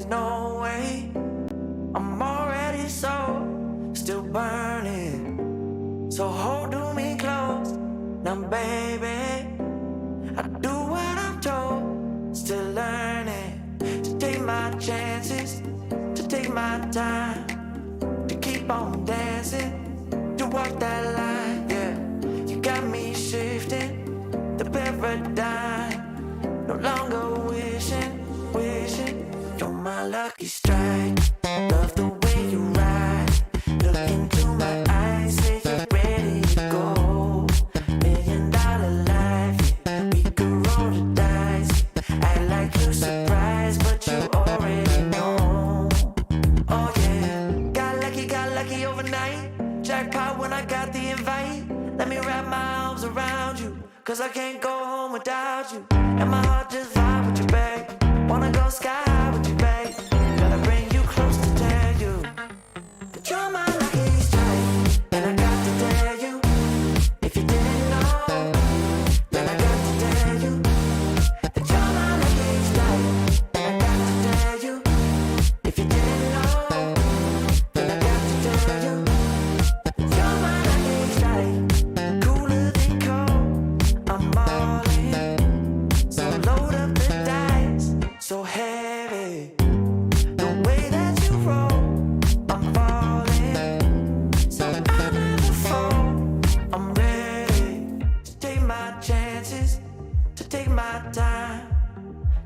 there's no way. I'm already still burning. So hold me close, now baby. I do what I'm told, still learning to take my chances, to take my time, to keep on dancing, to walk that line, yeah. You got me shifting the paradigm, no longer wishing. You're my lucky strike, love the way you ride. Look into my eyes, say you're ready to go. $1 million life, yeah. We could roll the dice. Act like you're surprised, but you already know. Oh yeah, got lucky overnight. Jackpot when I got the invite. Let me wrap my arms around you, cause I can't go home without you. And my heart just vibe with you, babe. Wanna go sky high with you, babe. Gotta bring you close to tell you that you're my lucky strike. And I got to tell you, if you didn't know, then I got to tell you that you're my lucky strike. And I got to tell you, if you didn't know, then I got to tell you that you're my lucky strike. Cooler than cold, I'm all in. So load up the dice, so heavy. The way that you roll, I'm falling. So I never fall. I'm ready to take my chances, to take my time,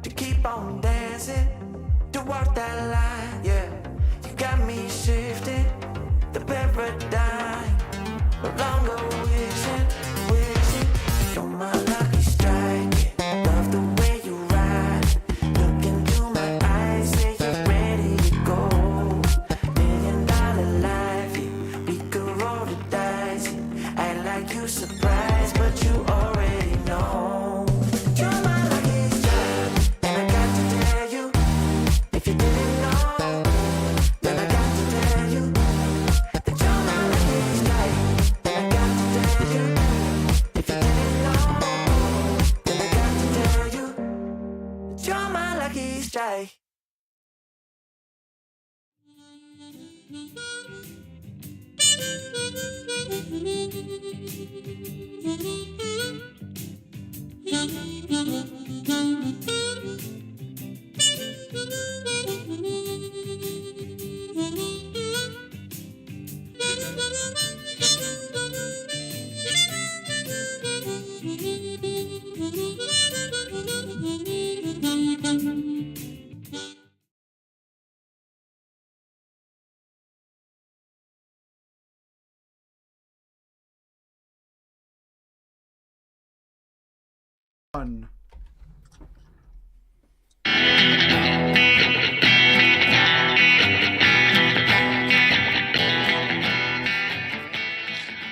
to keep on dancing, to walk that line, yeah. You got me shifting the paradigm, no longer wishing. You're my lucky strike, yeah. Love the way you ride. Look into my eyes, say you're ready to go. $1 million life, yeah. We could roll the dice, yeah. Act like you surprised, but you already know. You're my lucky strike, and I got to tell you, if you didn't know, then I got to tell you that you're my lucky strike. And I got to tell you, if you didn't know, then I got to tell you that you're my lucky strike. One.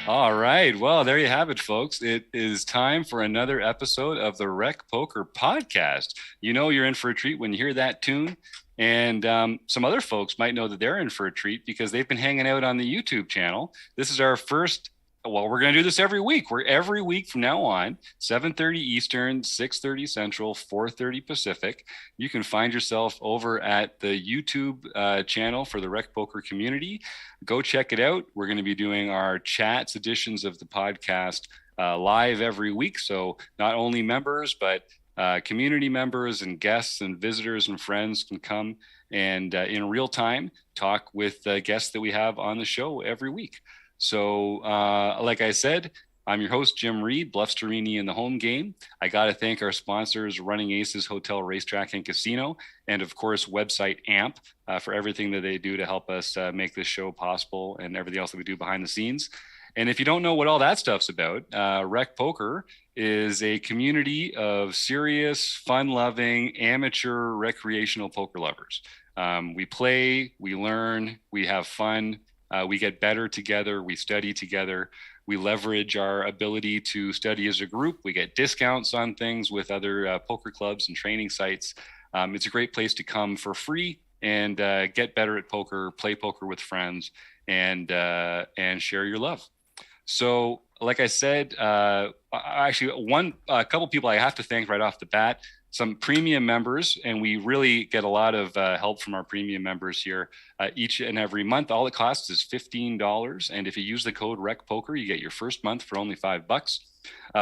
All right. Well, there you have it, folks. It is time for another episode of the RecPoker podcast. You know you're in for a treat when you hear that tune. And some other folks might know that they're in for a treat because they've been hanging out on the YouTube channel. This is our first. Well, we're going to do this every week. We're every week from now on, 7:30 Eastern, 6:30 Central, 4:30 Pacific. You can find yourself over at the YouTube channel for the RecPoker community. Go check it out. We're going to be doing our chats editions of the podcast live every week. So not only members, but community members and guests and visitors and friends can come and in real time talk with guests that we have on the show every week. So like I said, I'm your host, Jim Reed, Bluff Sterini in the home game. I got to thank our sponsors, Running Aces Hotel, Racetrack, and Casino, and of course, website AMP for everything that they do to help us make this show possible and everything else that we do behind the scenes. And if you don't know what all that stuff's about, RecPoker is a community of serious, fun-loving, amateur, recreational poker lovers. We play, we learn, we have fun, we get better together, we study together, we leverage our ability to study as a group, we get discounts on things with other poker clubs and training sites. It's a great place to come for free and get better at poker, play poker with friends, and share your love. So, like I said, actually, a couple people I have to thank right off the bat. some premium members, and we really get a lot of help from our premium members here each and every month. All it costs is $15, and if you use the code RecPoker, you get your first month for only $5.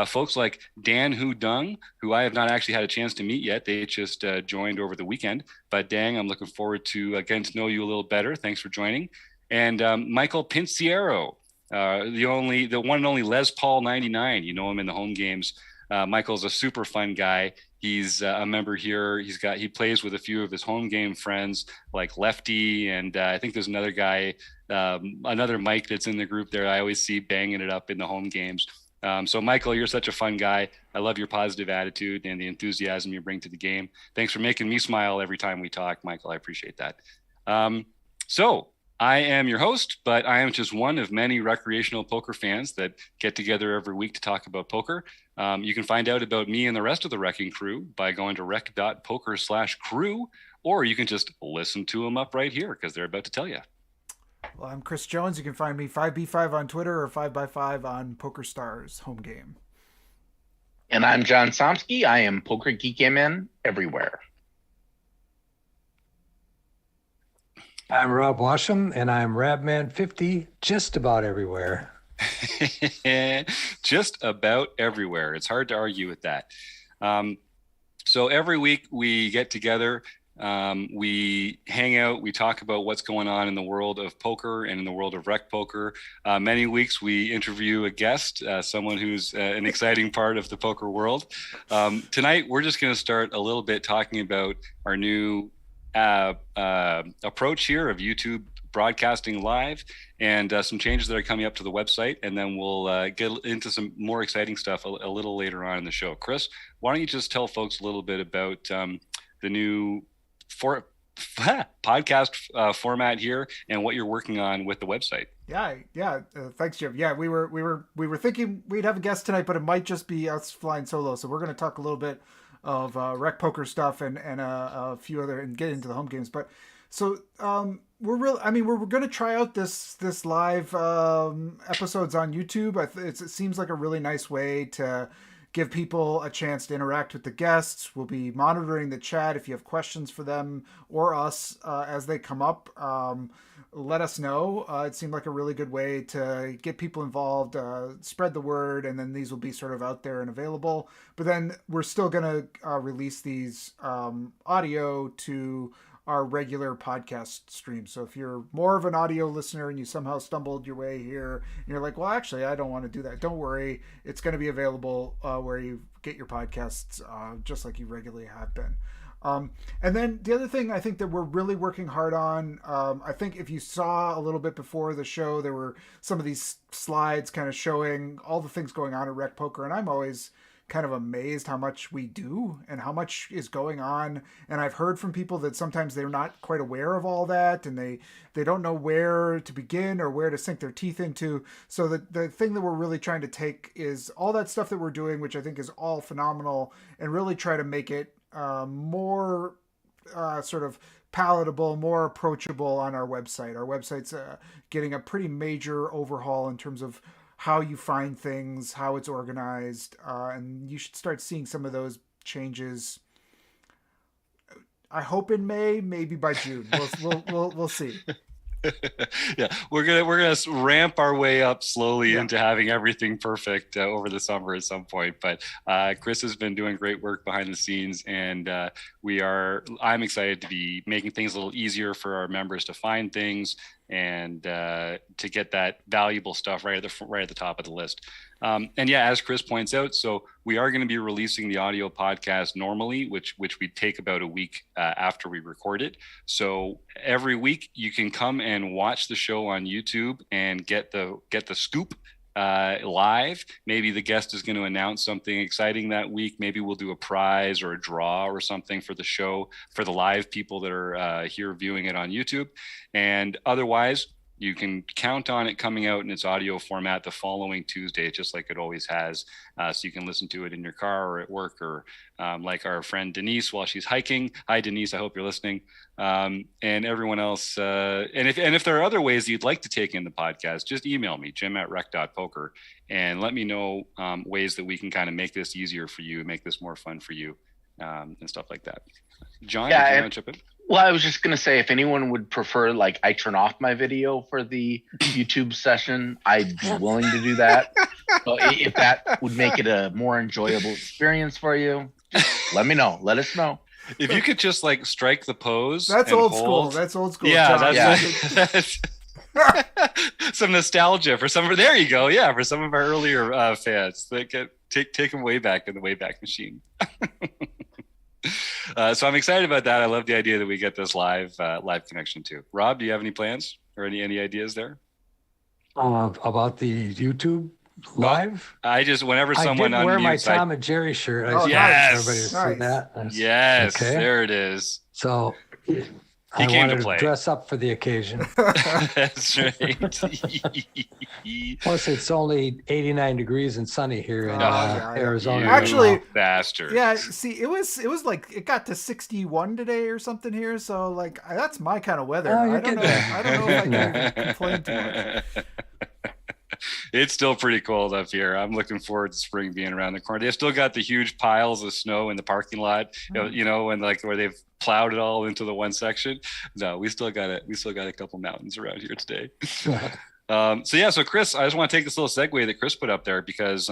Folks like Dan Hu Dung, who I have not actually had a chance to meet yet. They just joined over the weekend. But Dan, I'm looking forward to getting to know you a little better. Thanks for joining. And Michael Pinciero, the one and only Les Paul 99. You know him in the home games. Michael's a super fun guy. He's a member here. He plays with a few of his home game friends like Lefty, and I think there's another guy, another Mike that's in the group there. I always see banging it up in the home games. So Michael, you're such a fun guy. I love your positive attitude and the enthusiasm you bring to the game. Thanks for making me smile every time we talk, Michael. I appreciate that. So I am your host, but I am just one of many recreational poker fans that get together every week to talk about poker. You can find out about me and the rest of the Wrecking crew by going to rec.poker/crew, or you can just listen to them up right here because they're about to tell you. Well, I'm Chris Jones. You can find me 5B5 on Twitter or 5x5 on PokerStars home game. And I'm John Somsky. I am Poker Geek MN everywhere. I'm Rob Washam, and I'm Rabman50 just about everywhere. Just about everywhere. It's hard to argue with that. So every week we get together. We hang out, we talk about what's going on in the world of poker and in the world of rec poker. Many weeks we interview a guest, someone who's an exciting part of the poker world. Tonight, we're just going to start a little bit talking about our new approach here of YouTube broadcasting live and some changes that are coming up to the website. And then we'll get into some more exciting stuff a little later on in the show. Chris, why don't you just tell folks a little bit about the new podcast format here and what you're working on with the website. Yeah. Thanks, Jim. Yeah, we were thinking we'd have a guest tonight, but it might just be us flying solo. So we're going to talk a little bit of rec poker stuff and a few other and get into the home games. But so we're going to try out this live episodes on YouTube. It seems like a really nice way to give people a chance to interact with the guests. We'll be monitoring the chat. If you have questions for them or us as they come up, let us know. It seemed like a really good way to get people involved, spread the word, and then these will be sort of out there and available. But then we're still going to release these audio to our regular podcast stream. So if you're more of an audio listener and you somehow stumbled your way here and you're like, well, actually, I don't want to do that. Don't worry. It's going to be available where you get your podcasts just like you regularly have been. And then the other thing I think that we're really working hard on, I think if you saw a little bit before the show, there were some of these slides kind of showing all the things going on at Rec Poker. And I'm always kind of amazed how much we do and how much is going on. And I've heard from people that sometimes they're not quite aware of all that and they don't know where to begin or where to sink their teeth into. So the thing that we're really trying to take is all that stuff that we're doing, which I think is all phenomenal, and really try to make it more sort of palatable, more approachable on our website. Our website's getting a pretty major overhaul in terms of how you find things, how it's organized, and you should start seeing some of those changes. I hope in May, maybe by June. We'll see. Yeah, we're gonna ramp our way up slowly into having everything perfect over the summer at some point. But Chris has been doing great work behind the scenes, and I'm excited to be making things a little easier for our members to find things and to get that valuable stuff right at the top of the list. And yeah, as Chris points out, so we are going to be releasing the audio podcast normally, which we take about a week after we record it. So every week you can come and watch the show on YouTube and get the scoop live. Maybe the guest is going to announce something exciting that week. Maybe we'll do a prize or a draw or something for the show for the live people that are here viewing it on YouTube. And otherwise, you can count on it coming out in its audio format the following Tuesday, just like it always has. So you can listen to it in your car or at work, or like our friend Denise while she's hiking. Hi, Denise. I hope you're listening. And everyone else. And if there are other ways you'd like to take in the podcast, just email me, jim@rec.poker, and let me know ways that we can kind of make this easier for you, make this more fun for you. and stuff like that. John, Yeah, do you want to chip in? Well, I was just going to say, if anyone would prefer, like, I turn off my video for the YouTube session, I'd be willing to do that. So if that would make it a more enjoyable experience for you, just let me know. Let us know. If you could just like strike the pose. That's and old hold. school. That's old school. Yeah, John. that's some nostalgia for some. There you go. Yeah, for some of our earlier fans, they take them way back in the Wayback Machine. So I'm excited about that. I love the idea that we get this live connection too. Rob, do you have any plans or any ideas there? About the YouTube live? I just whenever someone I did wear my unmutes, Tom and Jerry shirt. I Oh, just yes. want everybody to see that. That's- yes, okay. there it is. So He I came wanted to play. dress up for the occasion. That's right. Plus, it's only 89 degrees and sunny here in yeah. Arizona. You Actually- bastard. Yeah, see, it was like it got to 61 today or something here, so like that's my kind of weather. Oh, you're I don't know. getting there. I don't know if I can complain too much. It's still pretty cold up here. I'm looking forward to spring being around the corner. They've still got the huge piles of snow in the parking lot, you know, and like where they've plowed it all into the one section. No, we still got it. We still got a couple mountains around here today. So Chris, I just want to take this little segue that Chris put up there because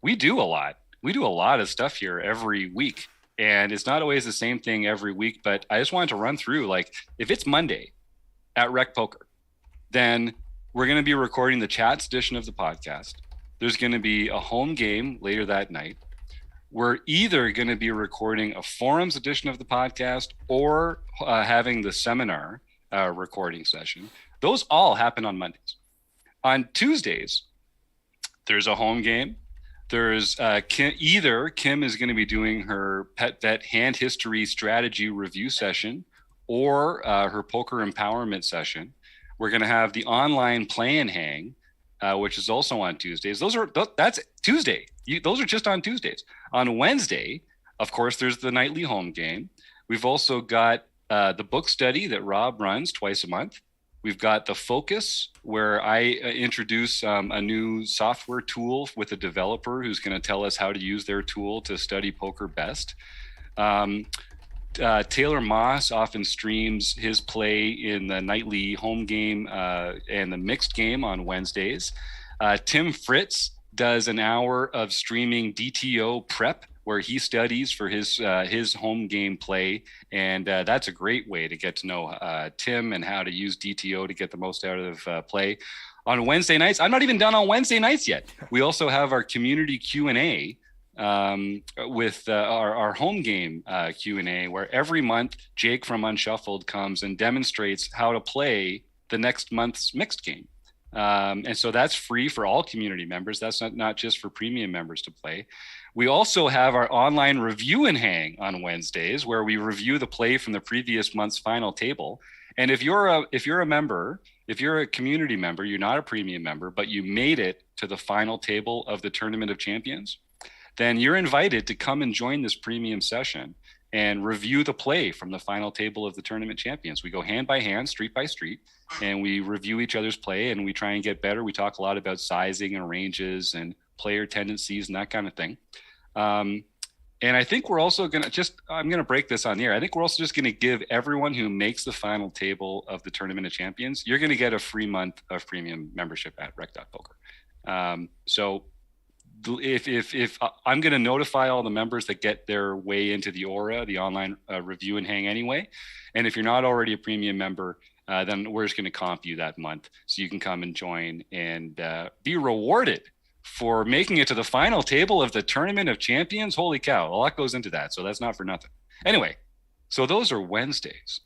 we do a lot. We do a lot of stuff here every week, and it's not always the same thing every week. But I just wanted to run through, like, if it's Monday at RecPoker, then we're going to be recording the Chats edition of the podcast. There's going to be a home game later that night. We're either going to be recording a forums edition of the podcast or having the seminar recording session. Those all happen on Mondays. On Tuesdays, there's a home game. There's Kim is going to be doing her Pet Vet hand history strategy review session or her poker empowerment session. We're going to have the online play and hang, which is also on Tuesdays. That's Tuesday. Those are just on Tuesdays. On Wednesday, of course, there's the nightly home game. We've also got the book study that Rob runs twice a month. We've got the Focus, where I introduce a new software tool with a developer who's going to tell us how to use their tool to study poker best. Taylor Moss often streams his play in the nightly home game and the mixed game on Wednesdays. Tim Fritz does an hour of streaming DTO prep where he studies for his home game play. And that's a great way to get to know Tim and how to use DTO to get the most out of play. On Wednesday nights, I'm not even done on Wednesday nights yet. We also have our community Q&A with our home game Q&A, where every month Jake from Unshuffled comes and demonstrates how to play the next month's mixed game. And so that's free for all community members. That's not just for premium members to play. We also have our online review and hang on Wednesdays, where we review the play from the previous month's final table. And if you're a member, if you're a community member, you're not a premium member, but you made it to the final table of the Tournament of Champions, then you're invited to come and join this premium session and review the play from the final table of the Tournament Champions. We go hand by hand, street by street, and we review each other's play and we try and get better. We talk a lot about sizing and ranges and player tendencies and that kind of thing. And I think we're also I'm going to break this on the air. I think we're also just going to give everyone who makes the final table of the Tournament of Champions, you're going to get a free month of premium membership at rec.poker. So if I'm going to notify all the members that get their way into the Aura, the online review and hang anyway. And if you're not already a premium member, then we're just going to comp you that month so you can come and join and be rewarded for making it to the final table of the Tournament of Champions. Holy cow, a lot goes into that. So that's not for nothing. Anyway, so those are Wednesdays.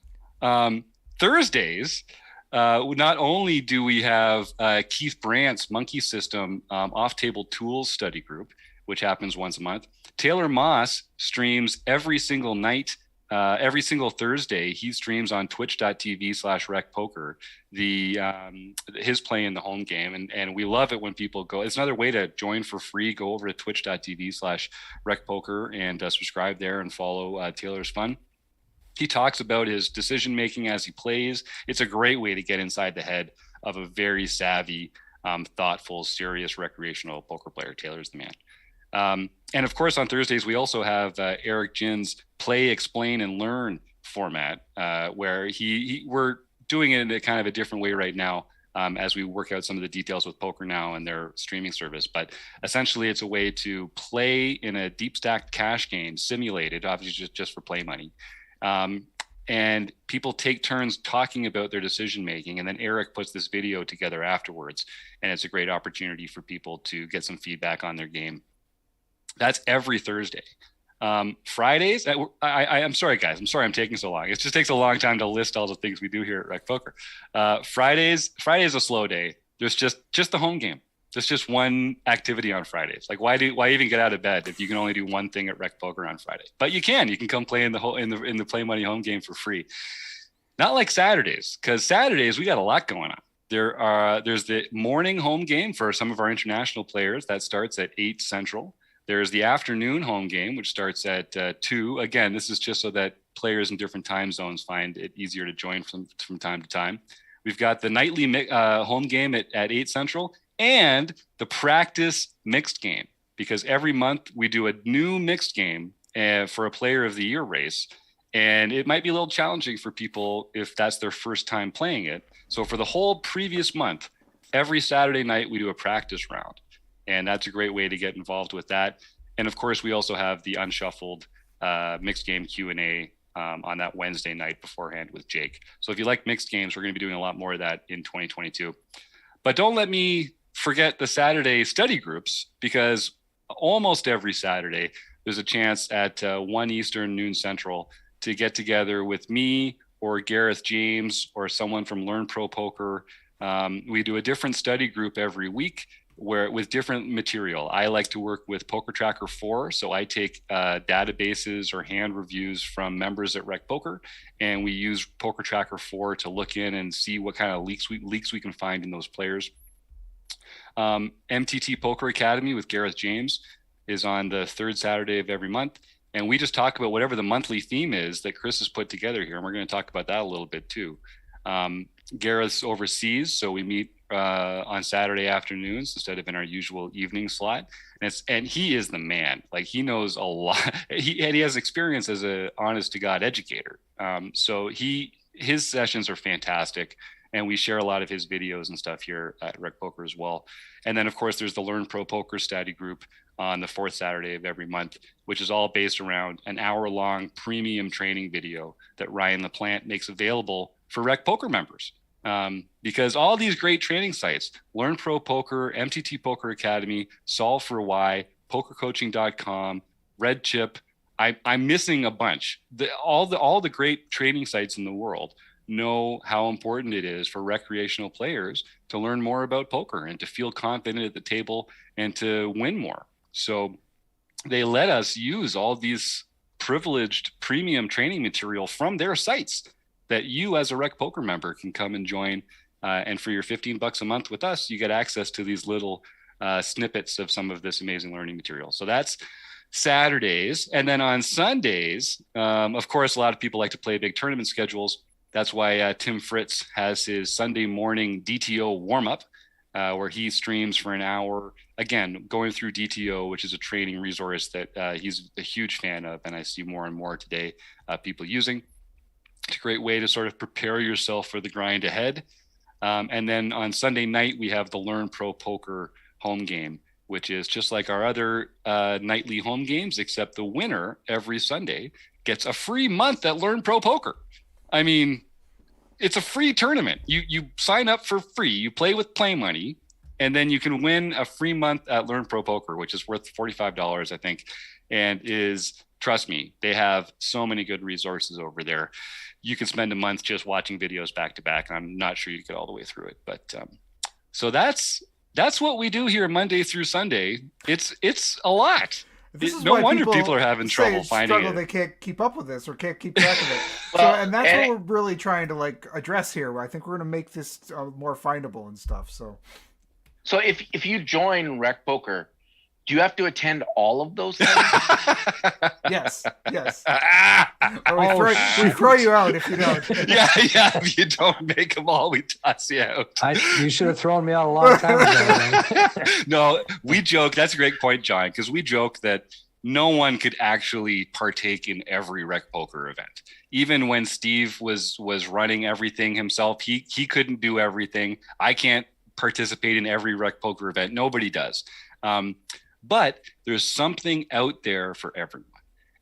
Thursdays, not only do we have Keith Brandt's Monkey System off-table tools study group, which happens once a month. Taylor Moss streams every single night, every single Thursday. He streams on twitch.tv/RecPoker his play in the home game. And we love it when people go. It's another way to join for free. Go over to twitch.tv/RecPoker and subscribe there and follow Taylor's fun. He talks about his decision making as he plays. It's a great way to get inside the head of a very savvy, thoughtful, serious recreational poker player. Taylor's the man. And of course, on Thursdays, we also have Eric Jin's Play, Explain, and Learn format, where we're doing it in a kind of a different way right now, as we work out some of the details with Poker Now and their streaming service. But essentially, it's a way to play in a deep stacked cash game, simulated, obviously just for play money. And people take turns talking about their decision making, and then Eric puts this video together afterwards, and it's a great opportunity for people to get some feedback on their game. That's every Thursday. Fridays, I'm sorry, guys. I'm sorry I'm taking so long. It just takes a long time to list all the things we do here at RecPoker. Fridays a slow day. There's just the home game. There's just one activity on Fridays. Like, why even get out of bed if you can only do one thing at RecPoker on Friday? But you can come play in the Play Money home game for free. Not like Saturdays, because Saturdays we got a lot going on. There's the morning home game for some of our international players that starts at 8 Central. There's the afternoon home game, which starts at 2. Again, this is just so that players in different time zones find it easier to join from time to time. We've got the nightly home game at 8 Central, and the practice mixed game, because every month we do a new mixed game for a Player of the Year race. And it might be a little challenging for people if that's their first time playing it. So for the whole previous month, every Saturday night, we do a practice round. And that's a great way to get involved with that. And of course, we also have the unshuffled mixed game Q&A on that Wednesday night beforehand with Jake. So if you like mixed games, we're going to be doing a lot more of that in 2022. But don't let me forget the Saturday study groups, because almost every Saturday, there's a chance at 1 Eastern, noon Central, to get together with me or Gareth James or someone from Learn Pro Poker. We do a different study group every week, with different material. I like to work with Poker Tracker 4. So I take databases or hand reviews from members at RecPoker, and we use Poker Tracker 4 to look in and see what kind of leaks we can find in those players. MTT Poker Academy with Gareth James is on the 3rd Saturday of every month. And we just talk about whatever the monthly theme is that Chris has put together here. And we're going to talk about that a little bit too. Gareth's overseas, so we meet on Saturday afternoons instead of in our usual evening slot. And he is the man. Like, he knows a lot. He has experience as a honest to God educator. So his sessions are fantastic. And we share a lot of his videos and stuff here at RecPoker as well. And then, of course, there's the Learn Pro Poker study group on the 4th Saturday of every month, which is all based around an hour-long premium training video that Ryan LaPlante makes available for RecPoker members. Because all these great training sites, Learn Pro Poker, MTT Poker Academy, Solve for Why, PokerCoaching.com, Red Chip, I'm missing a bunch. All the great training sites in the world know how important it is for recreational players to learn more about poker and to feel confident at the table and to win more. So they let us use all these privileged premium training material from their sites that you as a RecPoker member can come and join. And for your $15 a month with us, you get access to these little snippets of some of this amazing learning material. So that's Saturdays. And then on Sundays, of course, a lot of people like to play big tournament schedules. That's why Tim Fritz has his Sunday morning DTO warm-up, where he streams for an hour, again, going through DTO, which is a training resource that he's a huge fan of, and I see more and more today people using. It's a great way to sort of prepare yourself for the grind ahead. And then on Sunday night, we have the Learn Pro Poker home game, which is just like our other nightly home games, except the winner every Sunday gets a free month at Learn Pro Poker. I mean, it's a free tournament. You sign up for free, you play with play money, and then you can win a free month at Learn Pro Poker, which is worth $45, I think, and trust me, they have so many good resources over there. You can spend a month just watching videos back to back, and I'm not sure you get all the way through it. But so that's what we do here Monday through Sunday. It's a lot. No wonder people are having trouble finding it. They can't keep up with this or can't keep track of it. And that's what we're really trying to address here. I think we're going to make this more findable and stuff. So if you join RecPoker, Do you have to attend all of those things? Yes. Ah! Or we throw you out if you don't. yeah. If you don't make them all, we toss you out. You should have thrown me out a long time ago. No, we joke. That's a great point, John, because we joke that no one could actually partake in every RecPoker event. Even when Steve was running everything himself, he couldn't do everything. I can't participate in every RecPoker event. Nobody does. But there's something out there for everyone.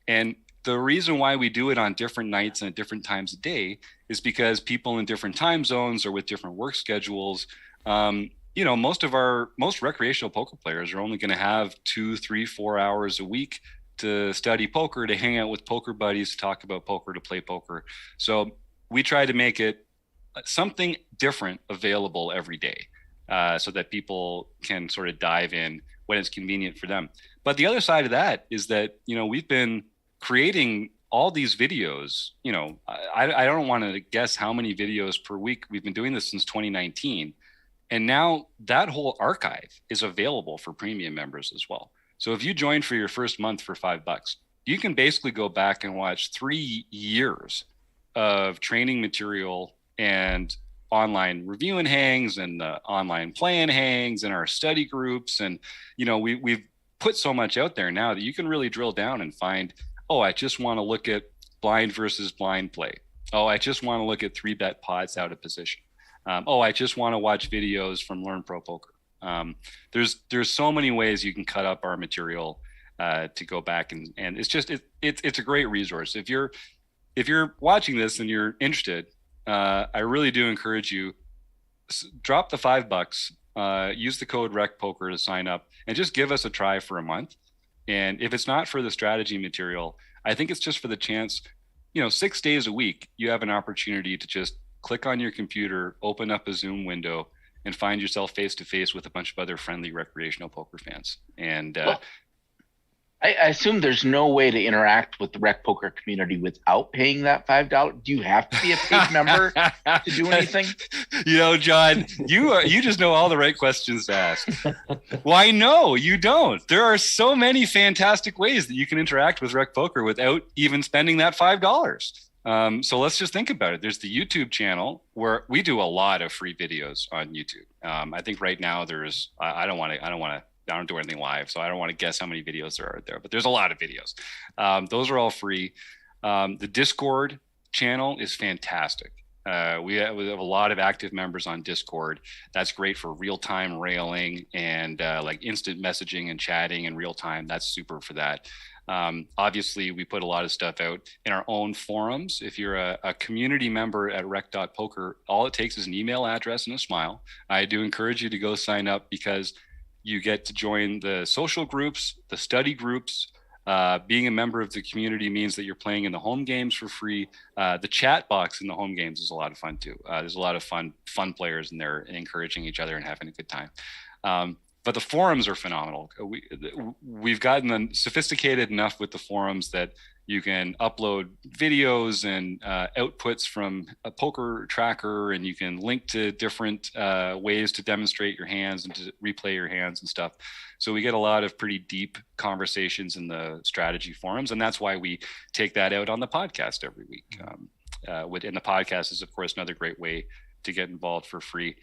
And the reason why we do it on different nights and at different times a day is because people in different time zones or with different work schedules, most recreational poker players are only going to have 2, 3, 4 hours a week to study poker, to hang out with poker buddies, to talk about poker, to play poker. So we try to make it something different available every day, so that people can sort of dive in when it's convenient for them. But the other side of that is that, we've been creating all these videos. I don't want to guess how many videos per week. We've been doing this since 2019. And now that whole archive is available for premium members as well. So if you join for your first month for $5, you can basically go back and watch 3 years of training material and online review and hangs and the online play and hangs and our study groups. And, we've put so much out there now that you can really drill down and find, oh, I just want to look at blind versus blind play. Oh, I just want to look at 3-bet pots out of position. I just want to watch videos from Learn Pro Poker. There's so many ways you can cut up our material to go back and it's just it's a great resource. If you're watching this and you're interested, I really do encourage you, drop the $5, use the code RecPoker to sign up and just give us a try for a month. And if it's not for the strategy material, I think it's just for the chance, 6 days a week, you have an opportunity to just click on your computer, open up a Zoom window, and find yourself face to face with a bunch of other friendly recreational poker fans. And I assume there's no way to interact with the RecPoker community without paying that $5. Do you have to be a paid member to do anything? John, you just know all the right questions to ask. Why no, you don't. There are so many fantastic ways that you can interact with RecPoker without even spending that $5. So let's just think about it. There's the YouTube channel where we do a lot of free videos on YouTube. I think right now there's, I don't do anything live, so I don't want to guess how many videos there are there, but there's a lot of videos. Those are all free. The Discord channel is fantastic. We have a lot of active members on Discord. That's great for real-time railing and like instant messaging and chatting in real time. That's super for that. Obviously, we put a lot of stuff out in our own forums. If you're a community member at rec.poker, all it takes is an email address and a smile. I do encourage you to go sign up because you get to join the social groups, the study groups. Being a member of the community means that you're playing in the home games for free. The chat box in the home games is a lot of fun too. There's a lot of fun players in there encouraging each other and having a good time. But the forums are phenomenal. We've gotten them sophisticated enough with the forums that you can upload videos and outputs from a poker tracker, and you can link to different ways to demonstrate your hands and to replay your hands and stuff. So we get a lot of pretty deep conversations in the strategy forums, and that's why we take that out on the podcast every week. And the podcast is, of course, another great way to get involved for free.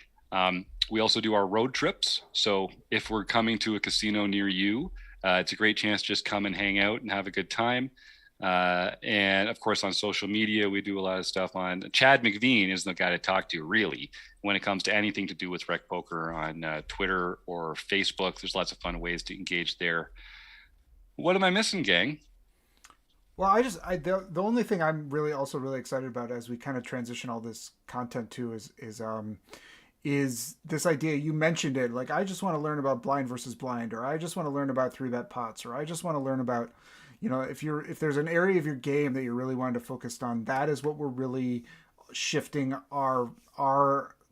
We also do our road trips. So if we're coming to a casino near you, it's a great chance to just come and hang out and have a good time. And of course, on social media, we do a lot of stuff on. Chad McVean is the guy to talk to, really, when it comes to anything to do with RecPoker on Twitter or Facebook. There's lots of fun ways to engage there. What am I missing, gang? Well, the only thing I'm also really excited about as we kind of transition all this content to is this idea. You mentioned it, like, I just want to learn about blind versus blind, or I just want to learn about 3-bet pots, or I just want to learn about, if there's an area of your game that you're really wanting to focus on, that is what we're really shifting our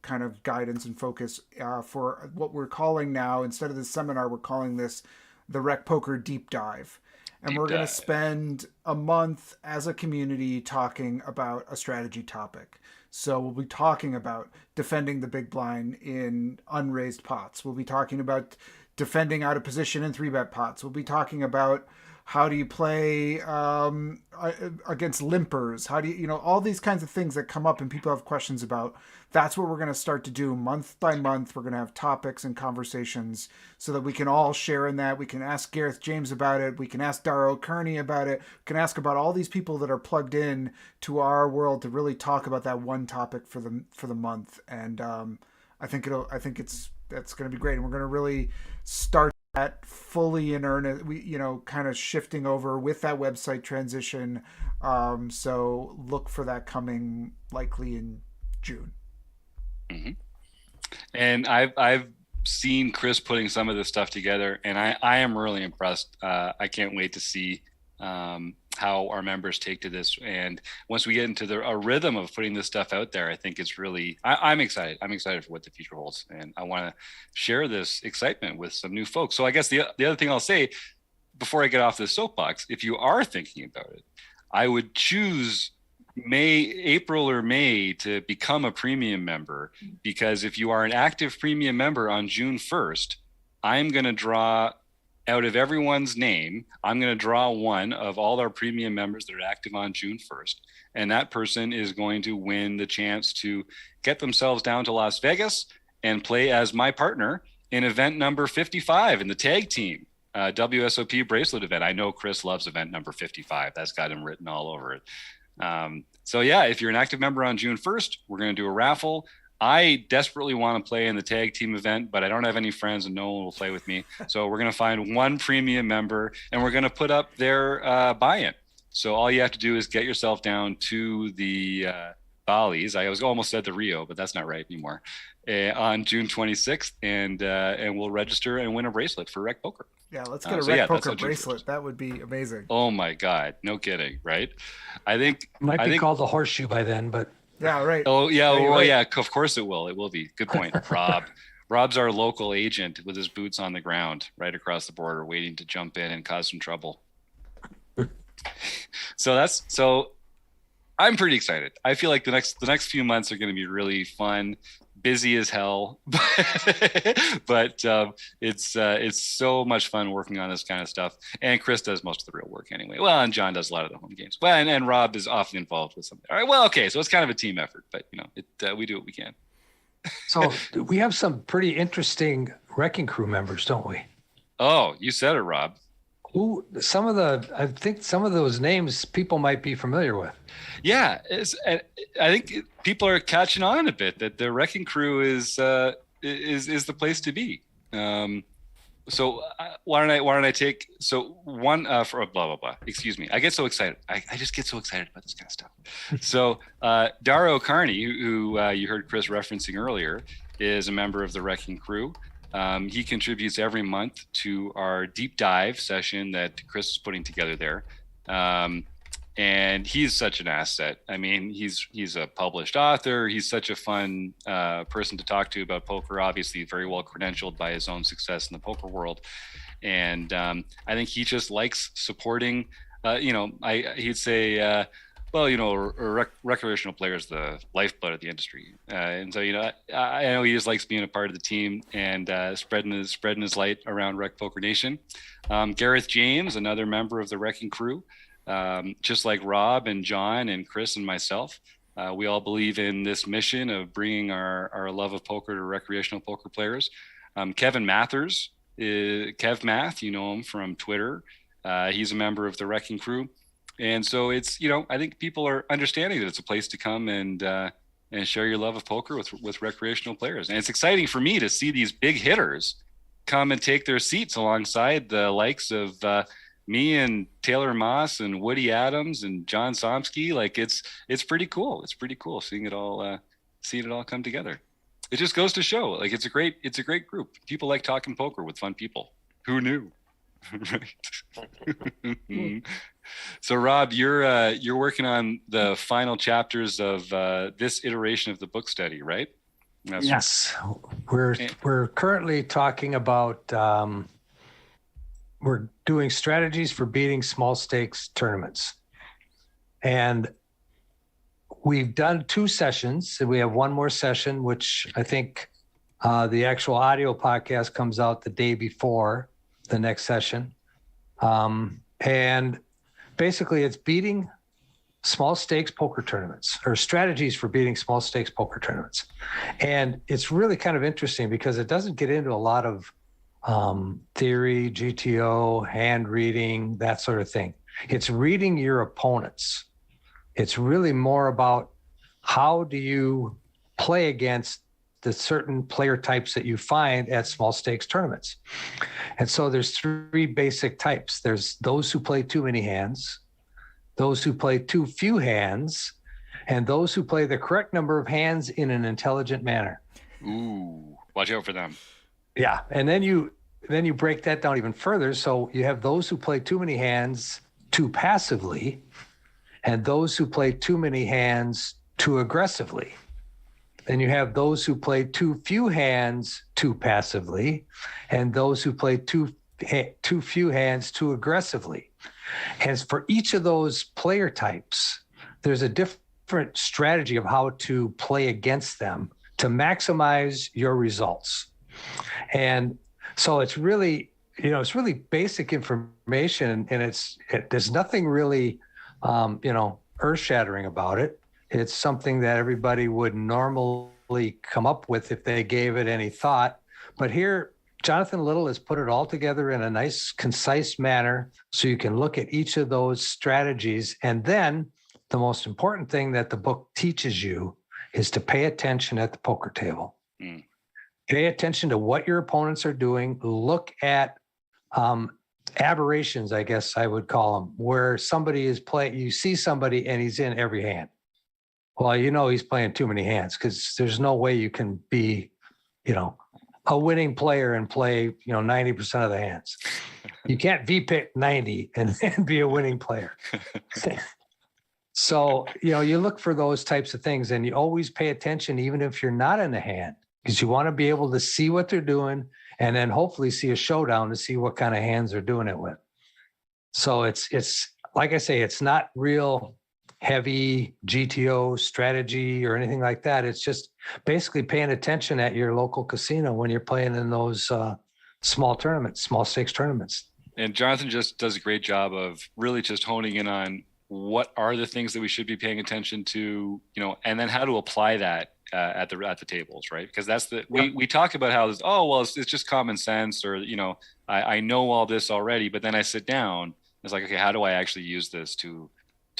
kind of guidance and focus for what we're calling now, instead of this seminar, we're calling this the RecPoker Deep Dive. And we're going to spend a month as a community talking about a strategy topic. So we'll be talking about defending the big blind in unraised pots. We'll be talking about defending out of position in 3-bet pots. We'll be talking about how do you play against limpers? How do you, all these kinds of things that come up and people have questions about. That's what we're going to start to do month by month. We're going to have topics and conversations so that we can all share in that. We can ask Gareth James about it. We can ask Darrow Kearney about it. We can ask about all these people that are plugged in to our world to really talk about that one topic for the month. And I think that's going to be great. And we're going to really start that fully in earnest. We, kind of shifting over with that website transition. So look for that coming likely in June. Mm-hmm. And I've seen Chris putting some of this stuff together, and I am really impressed. I can't wait to see how our members take to this. And once we get into a rhythm of putting this stuff out there, I think it's really, I'm excited. I'm excited for what the future holds. And I want to share this excitement with some new folks. So I guess the other thing I'll say before I get off this soapbox, if you are thinking about it, I would choose April or May to become a premium member, because if you are an active premium member on June 1st, I'm going to draw out of everyone's name. I'm going to draw one of all our premium members that are active on June 1st. And that person is going to win the chance to get themselves down to Las Vegas and play as my partner in event number 55 in the tag team WSOP bracelet event. I know Chris loves event number 55. That's got him written all over it. So yeah, if you're an active member on June 1st, we're going to do a raffle. I desperately want to play in the tag team event, but I don't have any friends and no one will play with me. So we're going to find one premium member and we're going to put up their buy-in. So all you have to do is get yourself down to the Bali's. I almost said the Rio, but that's not right anymore. On June 26th, and we'll register and win a bracelet for RecPoker. Yeah, let's get a RecPoker bracelet. That would be amazing. Oh my God, no kidding, right? I think might be called the horseshoe by then, but yeah, right. Oh yeah, yeah, well right. Yeah, of course it will. It will be. Good point, Rob. Rob's our local agent with his boots on the ground, right across the border, waiting to jump in and cause some trouble. So I'm pretty excited. I feel like the next few months are going to be really fun. Busy as hell, but it's so much fun working on this kind of stuff. And Chris does most of the real work anyway. Well, and John does a lot of the home games. Well, and Rob is often involved with something. All right. Well, okay. So it's kind of a team effort, but we do what we can. So we have some pretty interesting Wrecking Crew members, don't we? Oh, you said it, Rob. I think some of those names people might be familiar with. Yeah, I think people are catching on a bit that the Wrecking Crew is the place to be. So why don't I take one for blah blah blah. Excuse me. I get so excited. I just get so excited about this kind of stuff. So Darrow Kearney, who you heard Chris referencing earlier, is a member of the Wrecking Crew. He contributes every month to our deep dive session that Chris is putting together there. And he's such an asset. I mean, he's a published author. He's such a fun person to talk to about poker, obviously very well credentialed by his own success in the poker world. And I think he just likes supporting, he'd say, recreational players, the lifeblood of the industry. And so, I know he just likes being a part of the team and spreading his light around RecPoker Nation. Gareth James, another member of the Wrecking Crew, just like Rob and John and Chris and myself, we all believe in this mission of bringing our love of poker to recreational poker players. Kevin Mathers, Kev Math, you know him from Twitter. He's a member of the Wrecking Crew. And so it's, I think people are understanding that it's a place to come and share your love of poker with recreational players. And it's exciting for me to see these big hitters come and take their seats alongside the likes of me and Taylor Moss and Woody Adams and John Somsky. Like it's pretty cool. It's pretty cool seeing it all come together. It just goes to show, like, it's a great group. People like talking poker with fun people. Who knew? Right. So Rob, you're working on the final chapters of this iteration of the book study, right? Yes, we're currently talking about we're doing strategies for beating small stakes tournaments, and we've done 2 sessions. And we have one more session, which I think The actual audio podcast comes out the day before the next session. And basically it's beating small stakes poker tournaments, or strategies for beating small stakes poker tournaments. And it's really kind of interesting because it doesn't get into a lot of theory, GTO, hand reading, that sort of thing. It's reading your opponents. It's really more about how do you play against the certain player types that you find at small stakes tournaments. And so there's three basic types. There's those who play too many hands, those who play too few hands, and those who play the correct number of hands in an intelligent manner. Ooh, watch out for them. Yeah. And then you break that down even further. So you have those who play too many hands too passively, and those who play too many hands too aggressively. Then you have those who play too few hands too passively, and those who play too few hands too aggressively. And for each of those player types, there's a different strategy of how to play against them to maximize your results. And so it's really, it's really basic information, and there's nothing really, earth-shattering about it. It's something that everybody would normally come up with if they gave it any thought. But here, Jonathan Little has put it all together in a nice, concise manner so you can look at each of those strategies. And then the most important thing that the book teaches you is to pay attention at the poker table. Mm. Pay attention to what your opponents are doing. Look at aberrations, I guess I would call them, where somebody is playing, you see somebody and he's in every hand. Well, he's playing too many hands, because there's no way you can be, a winning player and play, 90% of the hands. You can't V-pick 90 and be a winning player. So, you look for those types of things, and you always pay attention, even if you're not in the hand, because you want to be able to see what they're doing and then hopefully see a showdown to see what kind of hands they're doing it with. So it's like I say, it's not real heavy GTO strategy or anything like that. It's just basically paying attention at your local casino when you're playing in those small stakes tournaments. And Jonathan just does a great job of really just honing in on what are the things that we should be paying attention to, and then how to apply that at the tables, right? Because that's we talk about how it's just common sense, or I know all this already, but then I sit down, it's like, okay, how do I actually use this to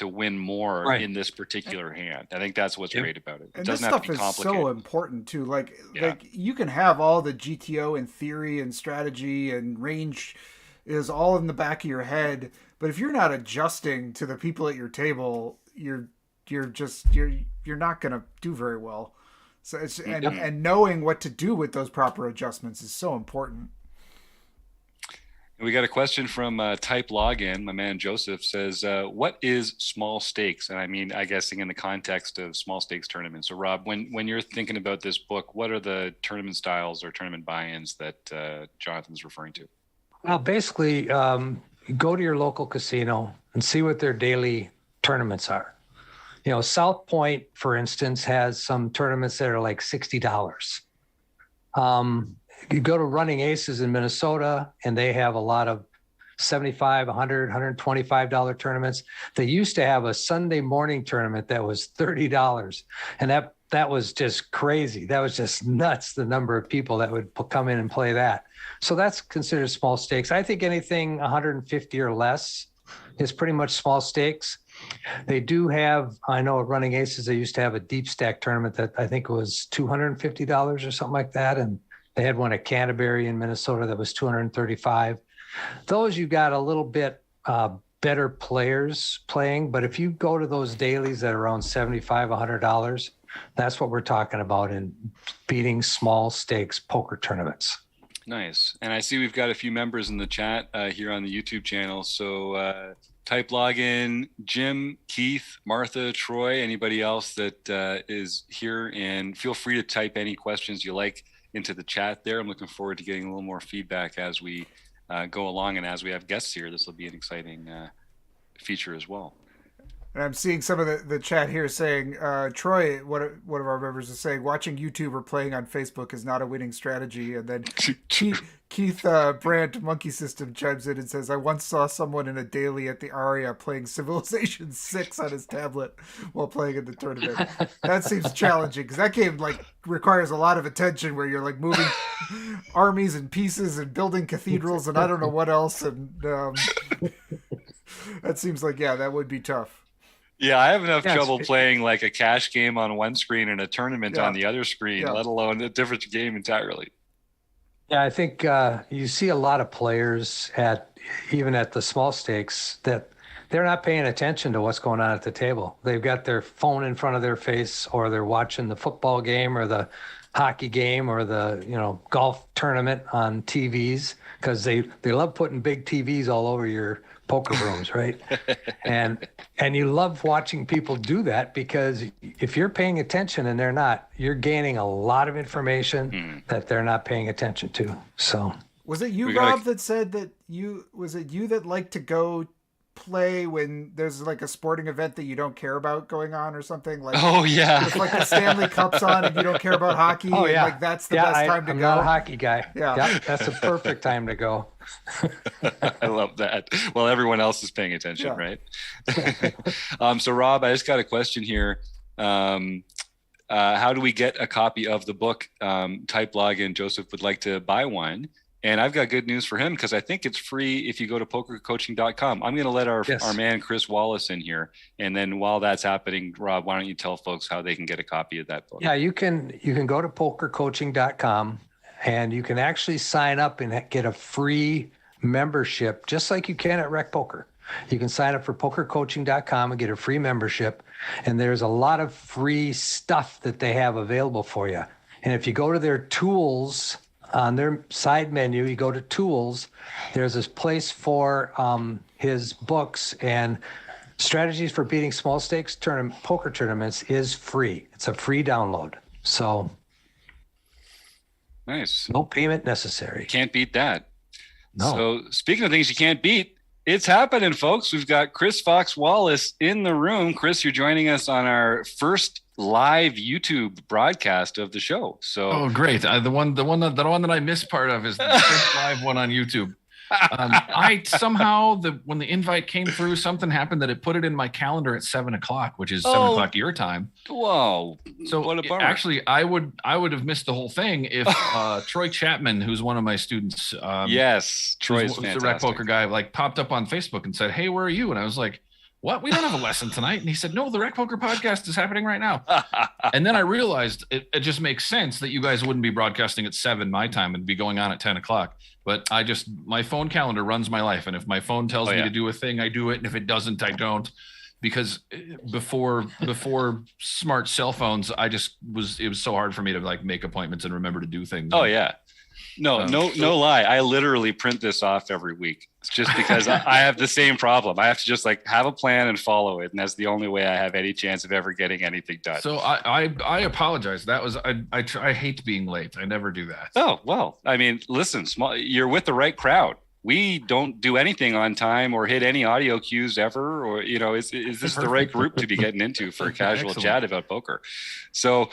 win more in this particular hand? I think that's what's great about it. It doesn't have to be complicated. Is so important too. Like you can have all the GTO and theory and strategy and range is all in the back of your head, but if you're not adjusting to the people at your table, you're not going to do very well. So it's and knowing what to do with those proper adjustments is so important. We got a question from Type Login. My man Joseph says, what is small stakes? And I guessing in the context of small stakes tournaments. So Rob, when you're thinking about this book, what are the tournament styles or tournament buy-ins that Jonathan's referring to? Well, basically, go to your local casino and see what their daily tournaments are. South Point, for instance, has some tournaments that are like $60. You go to Running Aces in Minnesota, and they have a lot of $75, $100, $125 tournaments. They used to have a Sunday morning tournament that was $30, and that was just crazy. That was just nuts, the number of people that would come in and play that. So that's considered small stakes. I think anything 150 or less is pretty much small stakes. They do have, I know at Running Aces, they used to have a deep stack tournament that I think was $250 or something like that, and they had one at Canterbury in Minnesota that was $235. Those you got a little bit better players playing, but if you go to those dailies that are around $75, $100, that's what we're talking about in beating small stakes poker tournaments. Nice. And I see we've got a few members in the chat here on the YouTube channel. So Type Login, Jim, Keith, Martha, Troy, anybody else that is here, and feel free to type any questions you like into the chat there. I'm looking forward to getting a little more feedback as we go along, and as we have guests here, this will be an exciting feature as well. And I'm seeing some of the chat here saying, Troy, one of our members is saying, watching YouTube or playing on Facebook is not a winning strategy. And then Keith Brandt, Monkey System, chimes in and says, I once saw someone in a daily at the Aria playing Civilization 6 on his tablet while playing in the tournament. That seems challenging because that game like requires a lot of attention where you're like moving armies and pieces and building cathedrals and I don't know what else. And that seems like, yeah, that would be tough. Yeah, I have enough trouble playing like a cash game on one screen and a tournament on the other screen, let alone a different game entirely. Yeah, I think you see a lot of players even at the small stakes that they're not paying attention to what's going on at the table. They've got their phone in front of their face, or they're watching the football game or the hockey game or the golf tournament on TVs because they love putting big TVs all over your poker rooms, right? and you love watching people do that because if you're paying attention and they're not, you're gaining a lot of information that they're not paying attention to. So was it you, Rob, that said that you that like to go play when there's like a sporting event that you don't care about going on or something? Like, oh yeah, if like the Stanley Cup's on and you don't care about hockey. Oh yeah, like that's the best time to I'm go. I'm not a hockey guy. Yeah, that's a perfect time to go. I love that. Well, everyone else is paying attention, right? So Rob, I just got a question here. How do we get a copy of the book? Type login. Joseph would like to buy one. And I've got good news for him because I think it's free if you go to pokercoaching.com. I'm going to let our man, Chris Wallace, in here. And then while that's happening, Rob, why don't you tell folks how they can get a copy of that book? Yeah, you can go to pokercoaching.com and you can actually sign up and get a free membership, just like you can at RecPoker. You can sign up for pokercoaching.com and get a free membership. And there's a lot of free stuff that they have available for you. And if you go to their tools, on their side menu, you go to tools, there's this place for his books, and Strategies for Beating Small Stakes Poker Tournaments is free. It's a free download. So nice. No payment necessary. Can't beat that. No. So speaking of things you can't beat, it's happening, folks. We've got Chris Fox Wallace in the room. Chris, you're joining us on our first live YouTube broadcast of the show. So great. The one that I missed part of is the first live one on YouTube. I somehow when the invite came through, something happened that it put it in my calendar at 7:00, which is 7:00 your time. Whoa! So what a bummer. Actually, I would have missed the whole thing if Troy Chapman, who's one of my students, yes, Troy's the RecPoker guy, like popped up on Facebook and said, "Hey, where are you?" And I was like, "What? We don't have a lesson tonight." And he said, "No, the RecPoker podcast is happening right now." And then I realized it just makes sense that you guys wouldn't be broadcasting at 7 my time and be going on at 10:00. But my phone calendar runs my life. And if my phone tells me to do a thing, I do it. And if it doesn't, I don't. Because before smart cell phones, it was so hard for me to like make appointments and remember to do things. Oh yeah. No lie. I literally print this off every week. It's just because I have the same problem. I have to just like have a plan and follow it. And that's the only way I have any chance of ever getting anything done. So I apologize. That was, I hate being late. I never do that. Oh, well, I mean, listen, you're with the right crowd. We don't do anything on time or hit any audio cues ever, or, is this the right group to be getting into for a casual chat about poker? So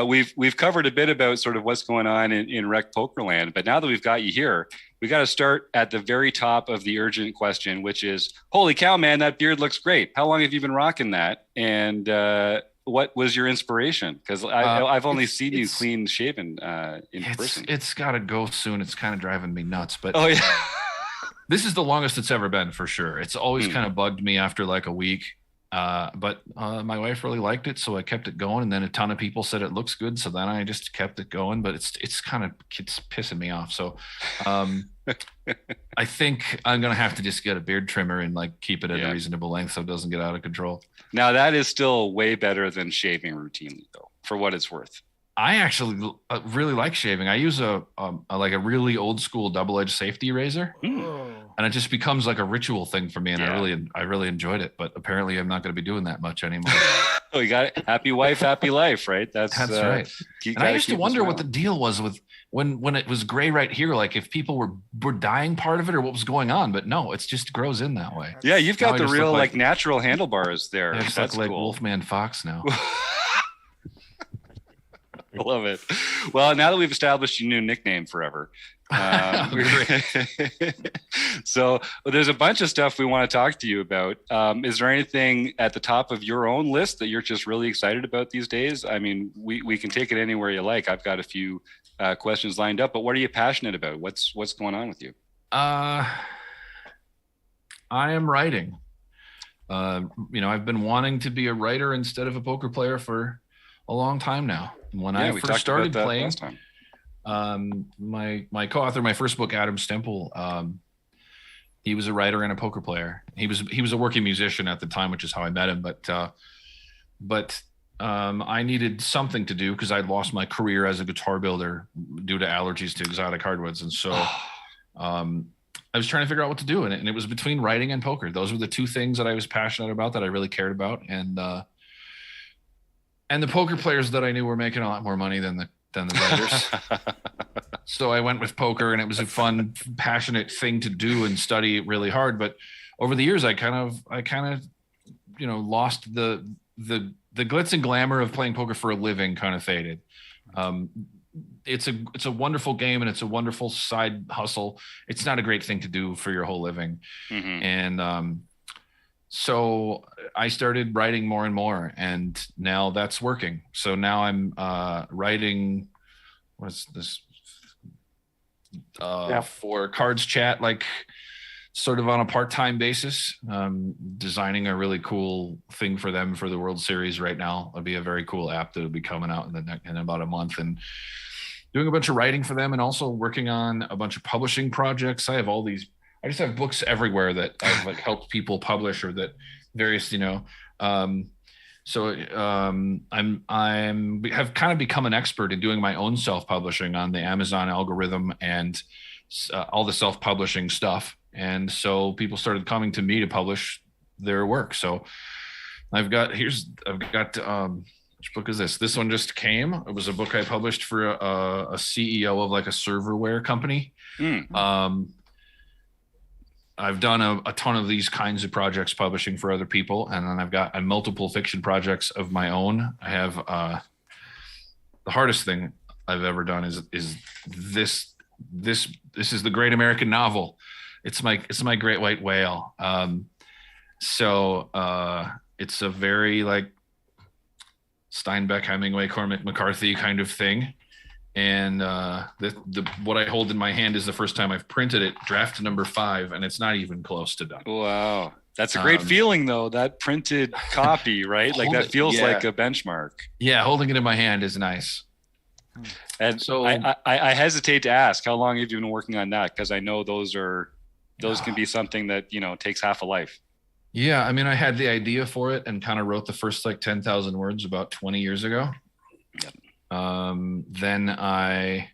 we've covered a bit about sort of what's going on in Rec Poker Land, but now that we've got you here, we got to start at the very top of the urgent question, which is, holy cow, man, that beard looks great. How long have you been rocking that? And what was your inspiration? Because I've only seen you clean shaven in person. It's got to go soon. It's kind of driving me nuts, but oh yeah. This is the longest it's ever been for sure. It's always kind of bugged me after like a week. But my wife really liked it, so I kept it going. And then a ton of people said it looks good, so then I just kept it going. But it's pissing me off. So I think I'm gonna have to just get a beard trimmer and like keep it at a reasonable length so it doesn't get out of control. Now that is still way better than shaving routinely, though, for what it's worth. I actually really like shaving. I use a like a really old school double-edged safety razor, and it just becomes like a ritual thing for me. And I really enjoyed it. But apparently, I'm not going to be doing that much anymore. Oh, you got it. Happy wife, happy life, right? That's right. And I used to wonder what the deal was with when it was gray right here, like if people were dyeing part of it or what was going on. But no, it just grows in that way. Yeah, you've got the real like natural handlebars there. I just look like Wolfman Fox now. I love it. Well, now that we've established your new nickname forever. So there's a bunch of stuff we want to talk to you about. Is there anything at the top of your own list that you're just really excited about these days? I mean, we can take it anywhere you like. I've got a few questions lined up, but what are you passionate about? What's going on with you? I am writing. I've been wanting to be a writer instead of a poker player for a long time now. When I first started playing, my co-author, my first book, Adam Stemple, he was a writer and a poker player. He was a working musician at the time, which is how I met him. But I needed something to do because I'd lost my career as a guitar builder due to allergies to exotic hardwoods, and so I was trying to figure out what to do, and it was between writing and poker. Those were the two things that I was passionate about, that I really cared about, and the poker players that I knew were making a lot more money than the writers. So I went with poker, and it was a fun, passionate thing to do and study really hard. But over the years, I kind of, lost the glitz and glamour of playing poker for a living kind of faded. It's a wonderful game, and it's a wonderful side hustle. It's not a great thing to do for your whole living. Mm-hmm. And, so I started writing more and more, and now that's working. So now I'm writing, what's this, for Cards Chat, like sort of on a part-time basis, designing a really cool thing for them for the World Series right now. It'll be a very cool app that'll be coming out in about a month, and doing a bunch of writing for them, and also working on a bunch of publishing projects. I just have books everywhere that I've like helped people publish, or that various, I'm have kind of become an expert in doing my own self-publishing on the Amazon algorithm and all the self-publishing stuff. And so people started coming to me to publish their work. So I've got which book is this? This one just came. It was a book I published for a CEO of like a serverware company. I've done a ton of these kinds of projects publishing for other people. And then I've got multiple fiction projects of my own. I have the hardest thing I've ever done is this is the Great American Novel. It's my Great White Whale. So it's a very like Steinbeck, Hemingway, Cormac McCarthy kind of thing. And what I hold in my hand is the first time I've printed it, draft number 5, and it's not even close to done. Wow. That's a great feeling, though, that printed copy, right? Like that feels like a benchmark. Yeah, holding it in my hand is nice. And so I hesitate to ask, how long have you been working on that? Because I know those can be something that, takes half a life. Yeah, I mean, I had the idea for it and kind of wrote the first like 10,000 words about 20 years ago. Yep. Then I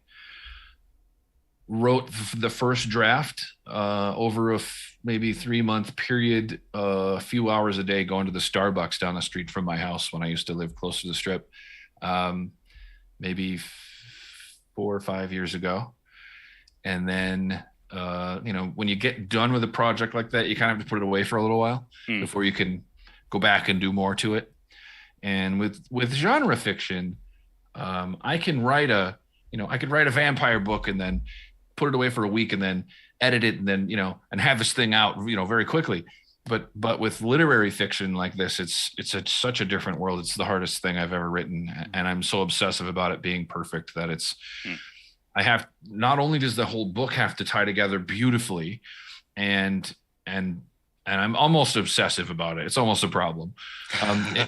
wrote the first draft over maybe 3-month period, a few hours a day, going to the Starbucks down the street from my house when I used to live close to the Strip, maybe 4 or 5 years ago. And then, when you get done with a project like that, you kind of have to put it away for a little while before you can go back and do more to it. And with genre fiction, I can write a vampire book and then put it away for a week and then edit it and then, and have this thing out, very quickly. But with literary fiction like this, it's such a different world. It's the hardest thing I've ever written. And I'm so obsessive about it being perfect that not only does the whole book have to tie together beautifully, and I'm almost obsessive about it. It's almost a problem.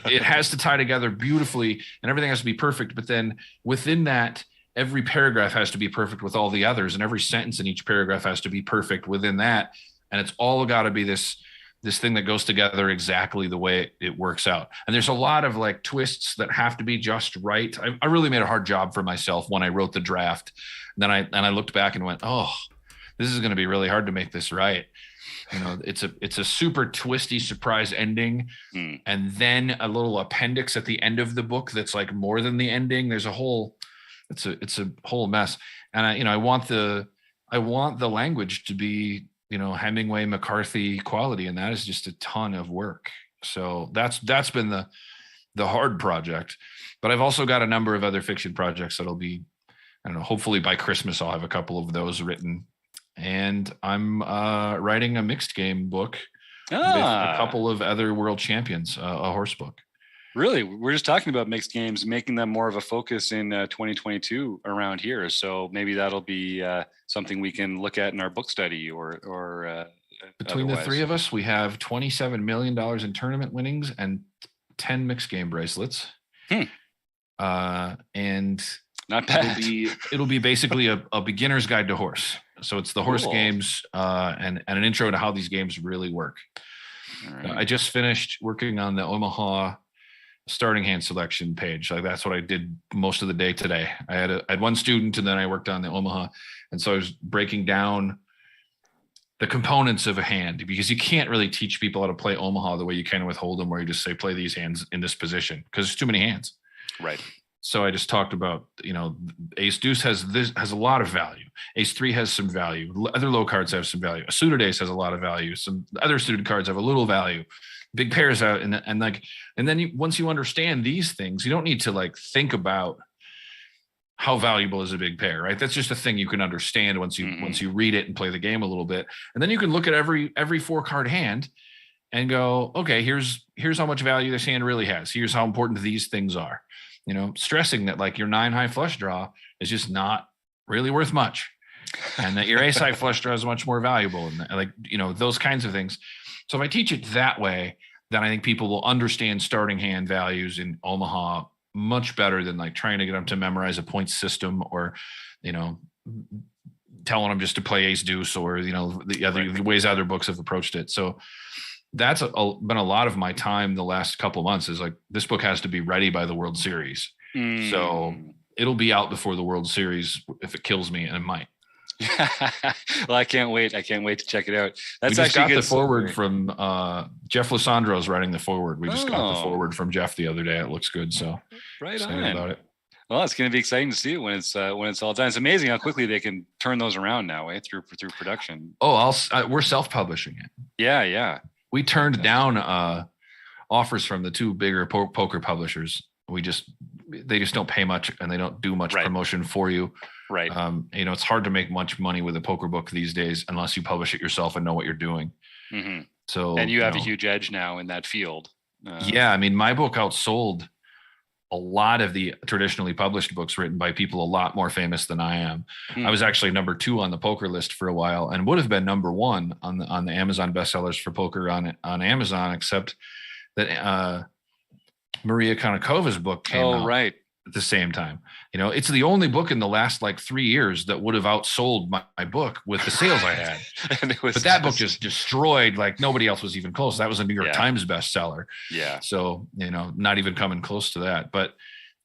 It has to tie together beautifully, and everything has to be perfect. But then within that, every paragraph has to be perfect with all the others, and every sentence in each paragraph has to be perfect within that. And it's all got to be this this thing that goes together exactly the way it works out. And there's a lot of like twists that have to be just right. I really made a hard job for myself when I wrote the draft. And then I looked back and went, oh, this is going to be really hard to make this right. You know, it's a super twisty surprise ending, and then a little appendix at the end of the book that's like more than the ending. There's a whole, it's a whole mess. And I want the language to be, you know, Hemingway, McCarthy quality, and that is just a ton of work. So that's been the hard project. But I've also got a number of other fiction projects that'll be, I don't know, hopefully by Christmas I'll have a couple of those written. And I'm writing a mixed game book with a couple of other world champions, a horse book. Really? We're just talking about mixed games, making them more of a focus in 2022 around here. So maybe that'll be something we can look at in our book study or between otherwise. The three of us, we have $27 million in tournament winnings and 10 mixed game bracelets. And not bad. It'll be basically a beginner's guide to horse. So it's the horse games and an intro to how these games really work. Right. I just finished working on the Omaha starting hand selection page. Like that's what I did most of the day today. I had one student, and then I worked on the Omaha, and so I was breaking down the components of a hand, because you can't really teach people how to play Omaha the way you can with Hold'em, where you just say play these hands in this position, because there's too many hands. Right. So I just talked about, you know, ace deuce has a lot of value. Ace three has some value. Other low cards have some value. A suited ace has a lot of value. Some other suited cards have a little value. Big pairs out, and then once you understand these things, you don't need to like think about how valuable is a big pair, right? That's just a thing you can understand once you read it and play the game a little bit, and then you can look at every 4-card hand and go, okay, here's how much value this hand really has. Here's how important these things are. You know, stressing that like your 9 high flush draw is just not really worth much, and that your ace high flush draw is much more valuable, and like, you know, those kinds of things. So if I teach it that way, then I think people will understand starting hand values in Omaha much better than like trying to get them to memorize a point system, or, you know, telling them just to play ace deuce, or, you know, the ways other books have approached it. So that's been a lot of my time the last couple of months, is like, this book has to be ready by the World Series. So it'll be out before the World Series if it kills me, and it might. Well, I can't wait to check it out. That's we just actually got the forward from Jeff Lissandro's writing the forward. We just got the forward from Jeff the other day. It looks good. So right on about it. Well, it's going to be exciting to see it when it's all done. It's amazing how quickly they can turn those around now, through production. Oh, we're self-publishing it. Yeah. We turned down offers from the two bigger poker publishers. They just don't pay much, and they don't do much promotion for you. Right. You know, it's hard to make much money with a poker book these days unless you publish it yourself and know what you're doing. Mm-hmm. So, and you have a huge edge now in that field. Yeah. I mean, my book outsold a lot of the traditionally published books written by people a lot more famous than I am. I was actually number 2 on the poker list for a while, and would have been number 1 on the Amazon bestsellers for poker on Amazon, except that Maria Konakova's book came out at the same time. You know, it's the only book in the last like 3 years that would have outsold my book with the sales I had. But that book just destroyed, like nobody else was even close. That was a New York Times bestseller. Yeah. So, you know, not even coming close to that. But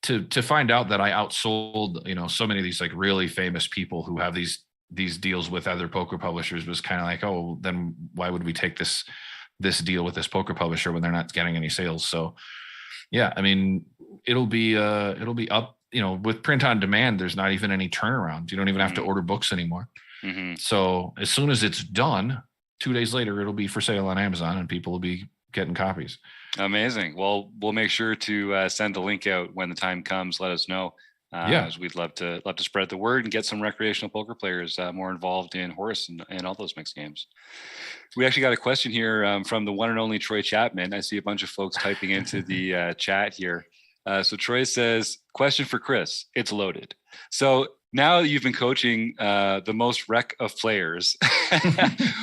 to find out that I outsold, you know, so many of these like really famous people who have these deals with other poker publishers was kind of like, oh, then why would we take this deal with this poker publisher when they're not getting any sales? So yeah, I mean, it'll be up, you know, with print on demand, there's not even any turnaround. You don't even have to order books anymore. So as soon as it's done, 2 days later, it'll be for sale on Amazon, and people will be getting copies. Amazing. Well, we'll make sure to send the link out when the time comes. Let us know. As we'd love to spread the word and get some recreational poker players more involved in horse and all those mixed games. We actually got a question here from the one and only Troy Chapman. I see a bunch of folks typing into the chat here. So Troy says, question for Chris. It's loaded. So now you've been coaching the most rec of players.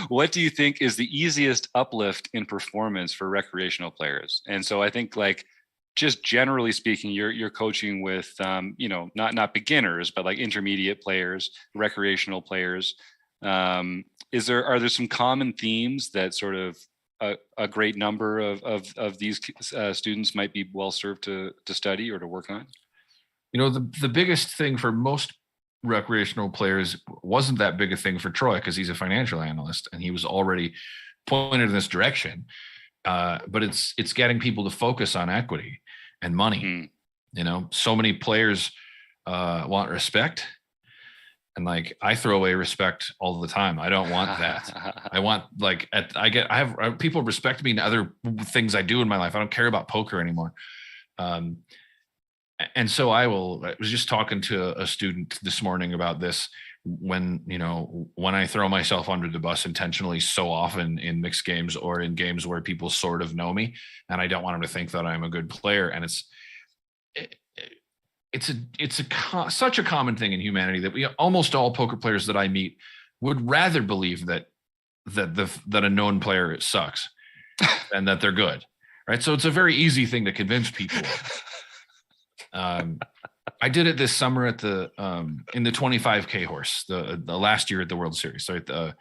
What do you think is the easiest uplift in performance for recreational players? And so I think, like, just generally speaking, you're coaching with, you know, not beginners, but like intermediate players, recreational players. Are there some common themes that sort of a great number of these students might be well served to study or to work on? You know, the biggest thing for most recreational players wasn't that big a thing for Troy because he's a financial analyst and he was already pointed in this direction. But it's getting people to focus on equity and money. You know, so many players want respect. And like, I throw away respect all the time. I don't want that. I want like, I have people respect me in other things I do in my life. I don't care about poker anymore. And so I was just talking to a student this morning about this when I throw myself under the bus intentionally so often in mixed games or in games where people sort of know me and I don't want them to think that I'm a good player. And it's such a common thing in humanity that almost all poker players that I meet would rather believe that a known player sucks and that they're good. Right. So it's a very easy thing to convince people. I did it this summer at in the 25K horse, the last year at the World Series. So at the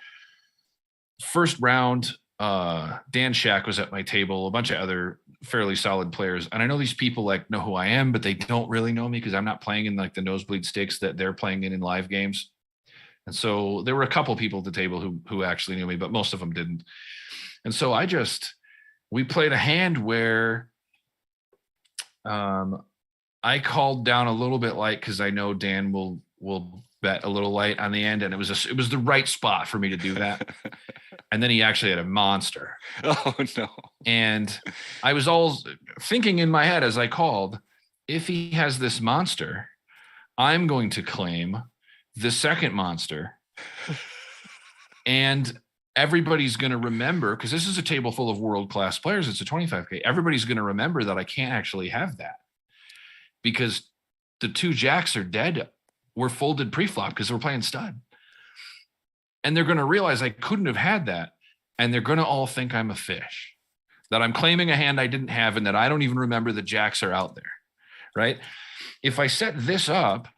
first round, Dan Shack was at my table, a bunch of other fairly solid players. And I know these people like know who I am, but they don't really know me because I'm not playing in like the nosebleed stakes that they're playing in live games. And so there were a couple people at the table who actually knew me, but most of them didn't. And so we played a hand where, I called down a little bit light because I know Dan will bet a little light on the end, and it was the right spot for me to do that. And then he actually had a monster. Oh no! And I was all thinking in my head as I called, if he has this monster, I'm going to claim the second monster, and everybody's going to remember because this is a table full of world-class players. It's a 25K. Everybody's going to remember that I can't actually have that. Because the two jacks are dead, were folded pre-flop because we're playing stud. And they're going to realize I couldn't have had that. And they're going to all think I'm a fish, that I'm claiming a hand I didn't have and that I don't even remember the jacks are out there, right? If I set this up,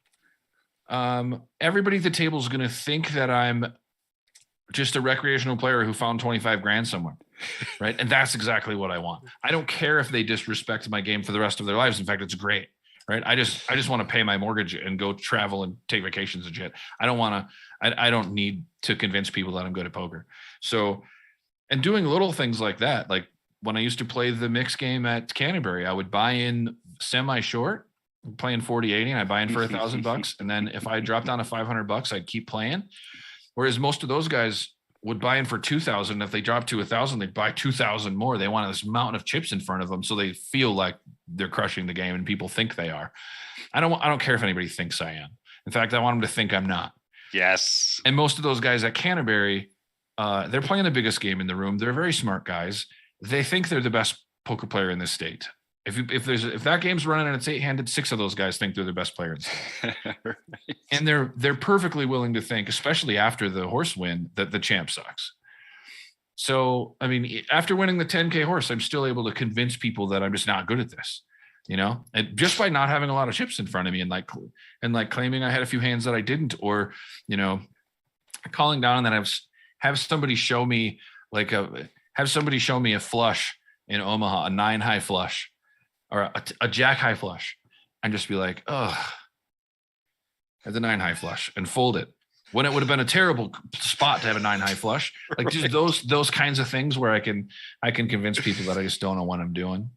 everybody at the table is going to think that I'm just a recreational player who found 25 grand somewhere, right? And that's exactly what I want. I don't care if they disrespect my game for the rest of their lives. In fact, it's great. Right. I just want to pay my mortgage and go travel and take vacations and shit. I don't need to convince people that I'm good at poker. So, and doing little things like that, like when I used to play the mixed game at Canterbury, I would buy in semi-short, playing 40-80, and I buy in for $1,000. And then if I dropped down to $500, I'd keep playing. Whereas most of those guys would buy in for 2,000. If they drop to 1,000, they'd buy 2,000 more. They want this mountain of chips in front of them, so they feel like they're crushing the game, and people think they are. I don't care if anybody thinks I am. In fact, I want them to think I'm not. Yes. And most of those guys at Canterbury, they're playing the biggest game in the room. They're very smart guys. They think they're the best poker player in this state. If that game's running and it's 8-handed, 6 of those guys think they're the best player in the state. Right. And they're perfectly willing to think, especially after the horse win, that the champ sucks. So, I mean, after winning the 10K horse, I'm still able to convince people that I'm just not good at this, and just by not having a lot of chips in front of me and claiming I had a few hands that I didn't, or, calling down that have somebody show me a flush in Omaha, a 9 high flush or a jack high flush, and just be like, oh, the 9 high flush and fold it. When it would have been a terrible spot to have a 9 high flush, like just those kinds of things where I can convince people that I just don't know what I'm doing.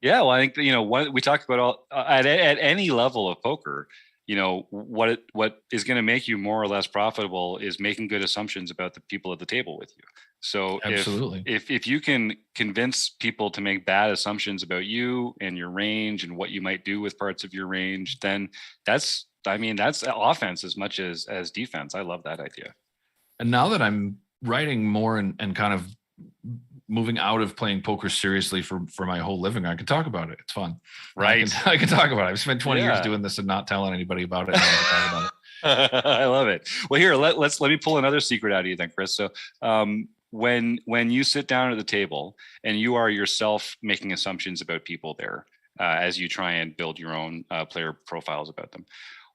Yeah, well, I think what we talk about at any level of poker, what is going to make you more or less profitable is making good assumptions about the people at the table with you. So absolutely, if you can convince people to make bad assumptions about you and your range and what you might do with parts of your range, then that's offense as much as defense. I love that idea. And now that I'm writing more and kind of moving out of playing poker seriously for my whole living, I can talk about it. It's fun. Right. I can talk about it. I've spent 20 years doing this and not telling anybody about it. I love it. Well, here, let me pull another secret out of you then, Chris. So when you sit down at the table and you are yourself making assumptions about people there, as you try and build your own player profiles about them,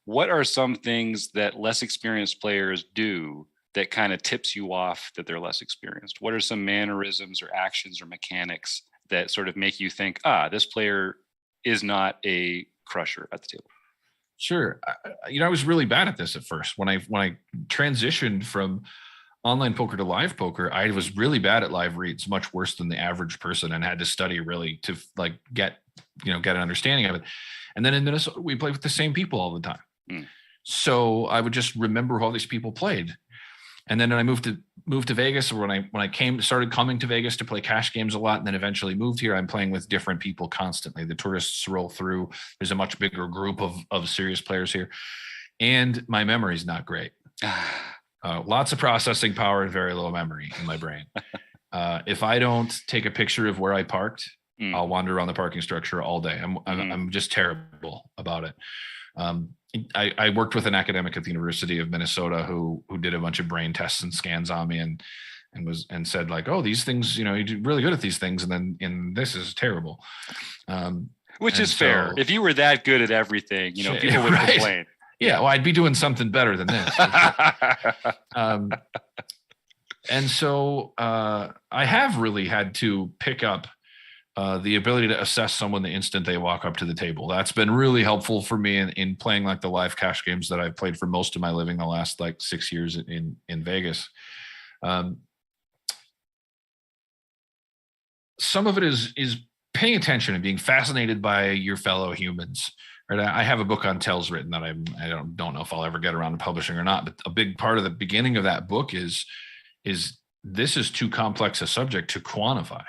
what are some things that less experienced players do that kind of tips you off that they're less experienced? What are some mannerisms or actions or mechanics that sort of make you think, this player is not a crusher at the table? Sure. I was really bad at this at first. When I transitioned from online poker to live poker, I was really bad at live reads, much worse than the average person, and had to study really to like get an understanding of it. And then in Minnesota, we played with the same people all the time. So I would just remember who all these people played. And then I moved to Vegas, or when I started coming to Vegas to play cash games a lot, and then eventually moved here, I'm playing with different people constantly. The tourists roll through. There's a much bigger group of serious players here. And my memory is not great. Lots of processing power and very little memory in my brain. If I don't take a picture of where I parked, I'll wander around the parking structure all day. I'm just terrible about it. I worked with an academic at the University of Minnesota who did a bunch of brain tests and scans on me and said like, oh, these things, you do really good at these things, and this is terrible. Which is fair. If you were that good at everything, people would complain. Yeah, well, I'd be doing something better than this. And so I have really had to pick up the ability to assess someone the instant they walk up to the table. That's been really helpful for me in playing like the live cash games that I've played for most of my living the last like 6 years in Vegas. Some of it is paying attention and being fascinated by your fellow humans. Right? I have a book on tells written that I don't know if I'll ever get around to publishing or not, but a big part of the beginning of that book is this is too complex a subject to quantify.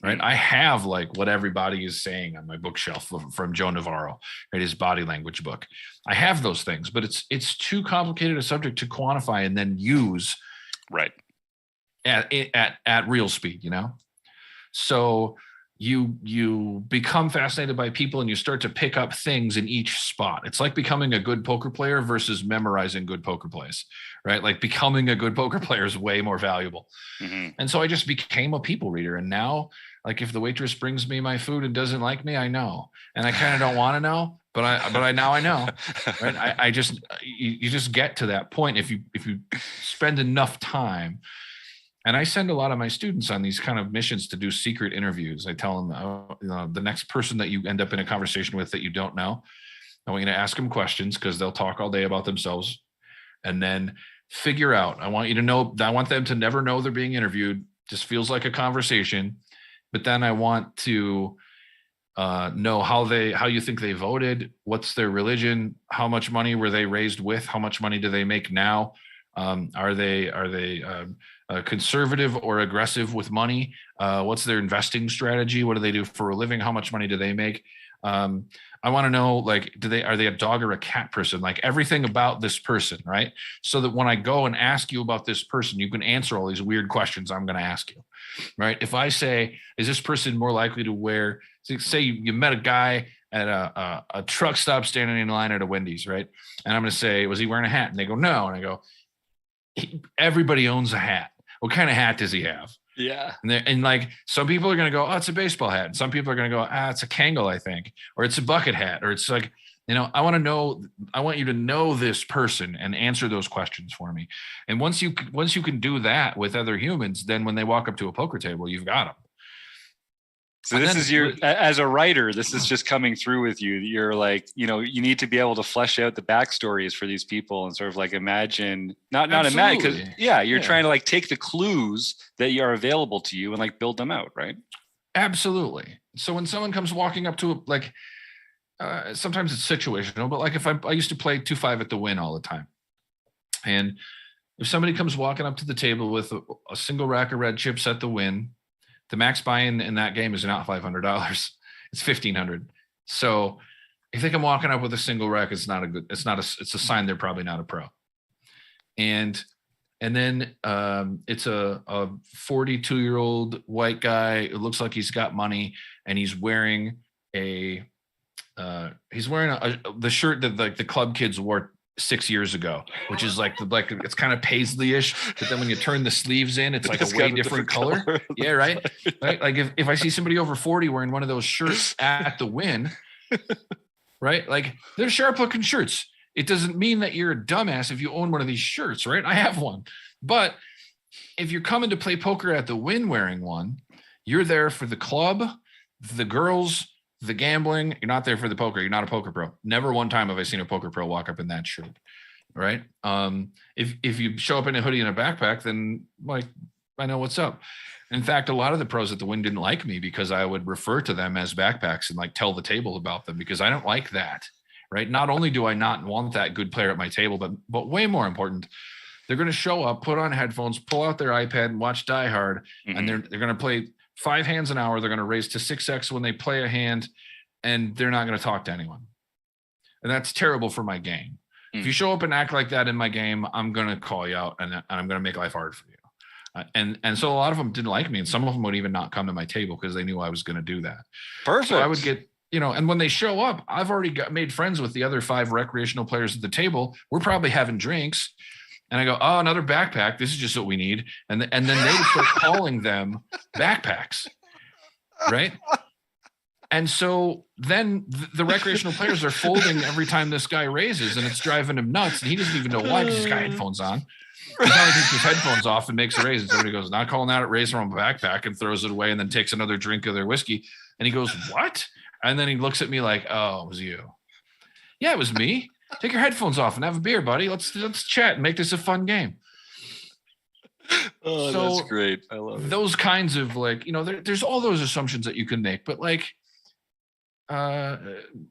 Right. I have like what everybody is saying on my bookshelf from Joe Navarro, right? His body language book. I have those things, but it's too complicated a subject to quantify and then use right at real speed, So you become fascinated by people and you start to pick up things in each spot. It's like becoming a good poker player versus memorizing good poker plays, right? Like becoming a good poker player is way more valuable. And so I just became a people reader. And now, like if the waitress brings me my food and doesn't like me, I know. And I kind of don't want to know, but I now I know, right? You just get to that point if you spend enough time. And I send a lot of my students on these kind of missions to do secret interviews. I tell them, the next person that you end up in a conversation with that you don't know, I want you to ask them questions because they'll talk all day about themselves, and then figure out. I want them to never know they're being interviewed. Just feels like a conversation. But then I want to know how you think they voted, what's their religion, how much money were they raised with, how much money do they make now, are they conservative or aggressive with money, what's their investing strategy, what do they do for a living, how much money do they make. I want to know, like, are they a dog or a cat person? Like everything about this person, right? So that when I go and ask you about this person, you can answer all these weird questions I'm going to ask you, right? If I say, is this person more likely to wear, say you met a guy at a truck stop standing in line at a Wendy's, right? And I'm going to say, was he wearing a hat? And they go, no. And I go, everybody owns a hat. What kind of hat does he have? Yeah. And like some people are going to go, oh, it's a baseball hat. And some people are going to go, it's a Kangol, I think, or it's a bucket hat, or it's like, I want you to know this person and answer those questions for me. And once you can do that with other humans, then when they walk up to a poker table, you've got them. So this is as a writer, this is just coming through with you. You're like, you need to be able to flesh out the backstories for these people and sort of like imagine, not imagine, because you're trying to like take the clues that are available to you and like build them out, right? Absolutely. So when someone comes walking up to sometimes it's situational, but like if I used to play 2-5 at the Win all the time. And if somebody comes walking up to the table with a single rack of red chips at the Win, the max buy-in in that game is not $500. It's $1,500. So if they come walking up with a single rack, it's a sign they're probably not a pro. And then it's a 42-year-old white guy. It looks like he's got money, and he's wearing the shirt that like the club kids wore 6 years ago, which is like it's kind of paisley-ish, but then when you turn the sleeves in, it's like a way different color. Yeah, right. Like if I see somebody over 40 wearing one of those shirts at the Win, right? Like they're sharp looking shirts. It doesn't mean that you're a dumbass if you own one of these shirts, right? I have one. But if you're coming to play poker at the Win wearing one, you're there for the club, the girls, the gambling. You're not there for the poker. You're not a poker pro. Never one time have I seen a poker pro walk up in that shirt, right? If you show up in a hoodie and a backpack, then like I know what's up. In fact, a lot of the pros at the Win didn't like me because I would refer to them as backpacks and like tell the table about them because I don't like that, right? Not only do I not want that good player at my table, but way more important, they're going to show up, put on headphones, pull out their iPad and watch Die Hard, and they're going to play 5 hands an hour. They're going to raise to 6x when they play a hand, and they're not going to talk to anyone. And that's terrible for my game. If you show up and act like that in my game, I'm going to call you out, and I'm going to make life hard for you. And so a lot of them didn't like me, and some of them would even not come to my table because they knew I was going to do that. Perfect. So I would get, and when they show up, I've already made friends with the other 5 recreational players at the table. We're probably having drinks. And I go, oh, another backpack. This is just what we need. And then they would start calling them backpacks, right? And so then the recreational players are folding every time this guy raises, and it's driving him nuts. And he doesn't even know why because he's got headphones on. He finally takes his headphones off and makes a raise. And somebody goes, not calling out at raise from a backpack, and throws it away and then takes another drink of their whiskey. And he goes, what? And then he looks at me like, oh, it was you. Yeah, it was me. Take your headphones off and have a beer, buddy. Let's chat and make this a fun game. Oh, so that's great. I love it. Those kinds of there's all those assumptions that you can make. But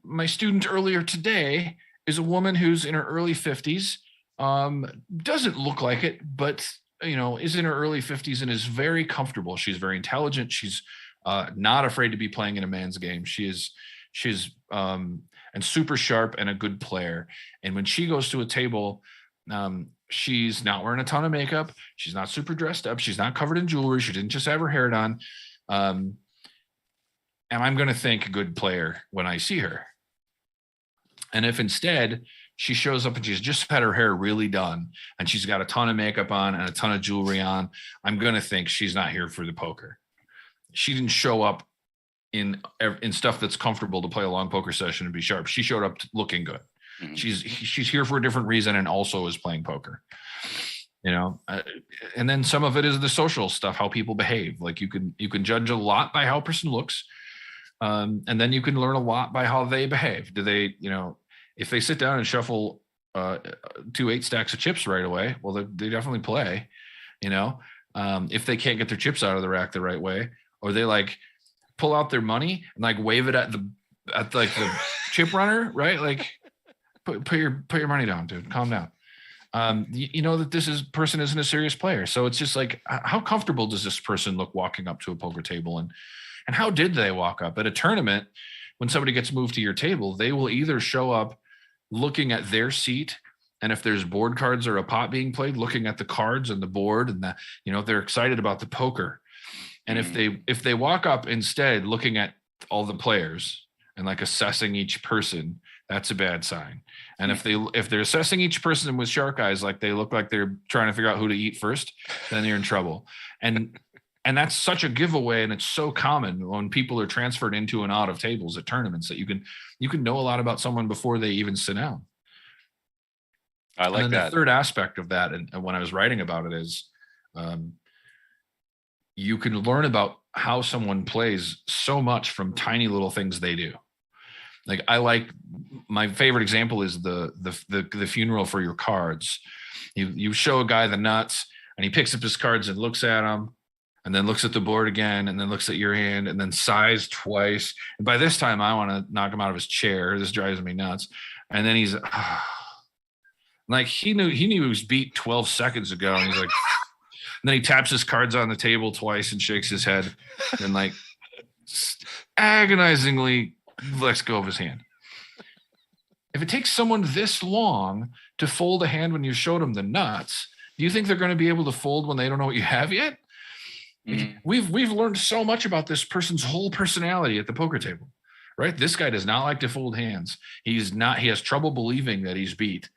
my student earlier today is a woman who's in her early 50s. Doesn't look like it, but is in her early 50s and is very comfortable. She's very intelligent. She's not afraid to be playing in a man's game. She's and super sharp and a good player. And when she goes to a table, she's not wearing a ton of makeup. She's not super dressed up. She's not covered in jewelry. She didn't just have her hair done. And I'm going to think good player when I see her. And if instead she shows up and she's just had her hair really done and she's got a ton of makeup on and a ton of jewelry on, I'm going to think she's not here for the poker. She didn't show up in stuff that's comfortable to play a long poker session and be sharp. She showed up looking good. Mm-hmm. She's here for a different reason and also is playing poker. And then some of it is the social stuff, how people behave. Like you can judge a lot by how a person looks, and then you can learn a lot by how they behave. Do they, if they sit down and shuffle 2 8 stacks of chips right away, well, they definitely play. If they can't get their chips out of the rack the right way, or they pull out their money and wave it at the chip runner, right? Put your money down, dude. Calm down. That this person isn't a serious player. So it's just how comfortable does this person look walking up to a poker table, and how did they walk up at a tournament? When somebody gets moved to your table, they will either show up looking at their seat, and if there's board cards or a pot being played, looking at the cards and the board, and they're excited about the poker. And if they walk up instead looking at all the players and assessing each person, that's a bad sign. And if they're assessing each person with shark eyes, they look like they're trying to figure out who to eat first, then they're in trouble. And that's such a giveaway, and it's so common when people are transferred into and out of tables at tournaments that you can know a lot about someone before they even sit down. I like that. The third aspect of that, and when I was writing about it, is you can learn about how someone plays so much from tiny little things they do. My favorite example is the funeral for your cards. You show a guy the nuts, and he picks up his cards and looks at them, and then looks at the board again, and then looks at your hand, and then sighs twice. And by this time, I want to knock him out of his chair. This drives me nuts. And then he's he knew he was beat 12 seconds ago, and he's and then he taps his cards on the table twice and shakes his head, and agonizingly lets go of his hand. If it takes someone this long to fold a hand when you showed them the nuts, do you think they're going to be able to fold when they don't know what you have yet? We've learned so much about this person's whole personality at the poker table, right? This guy does not like to fold hands. He has trouble believing that he's beat.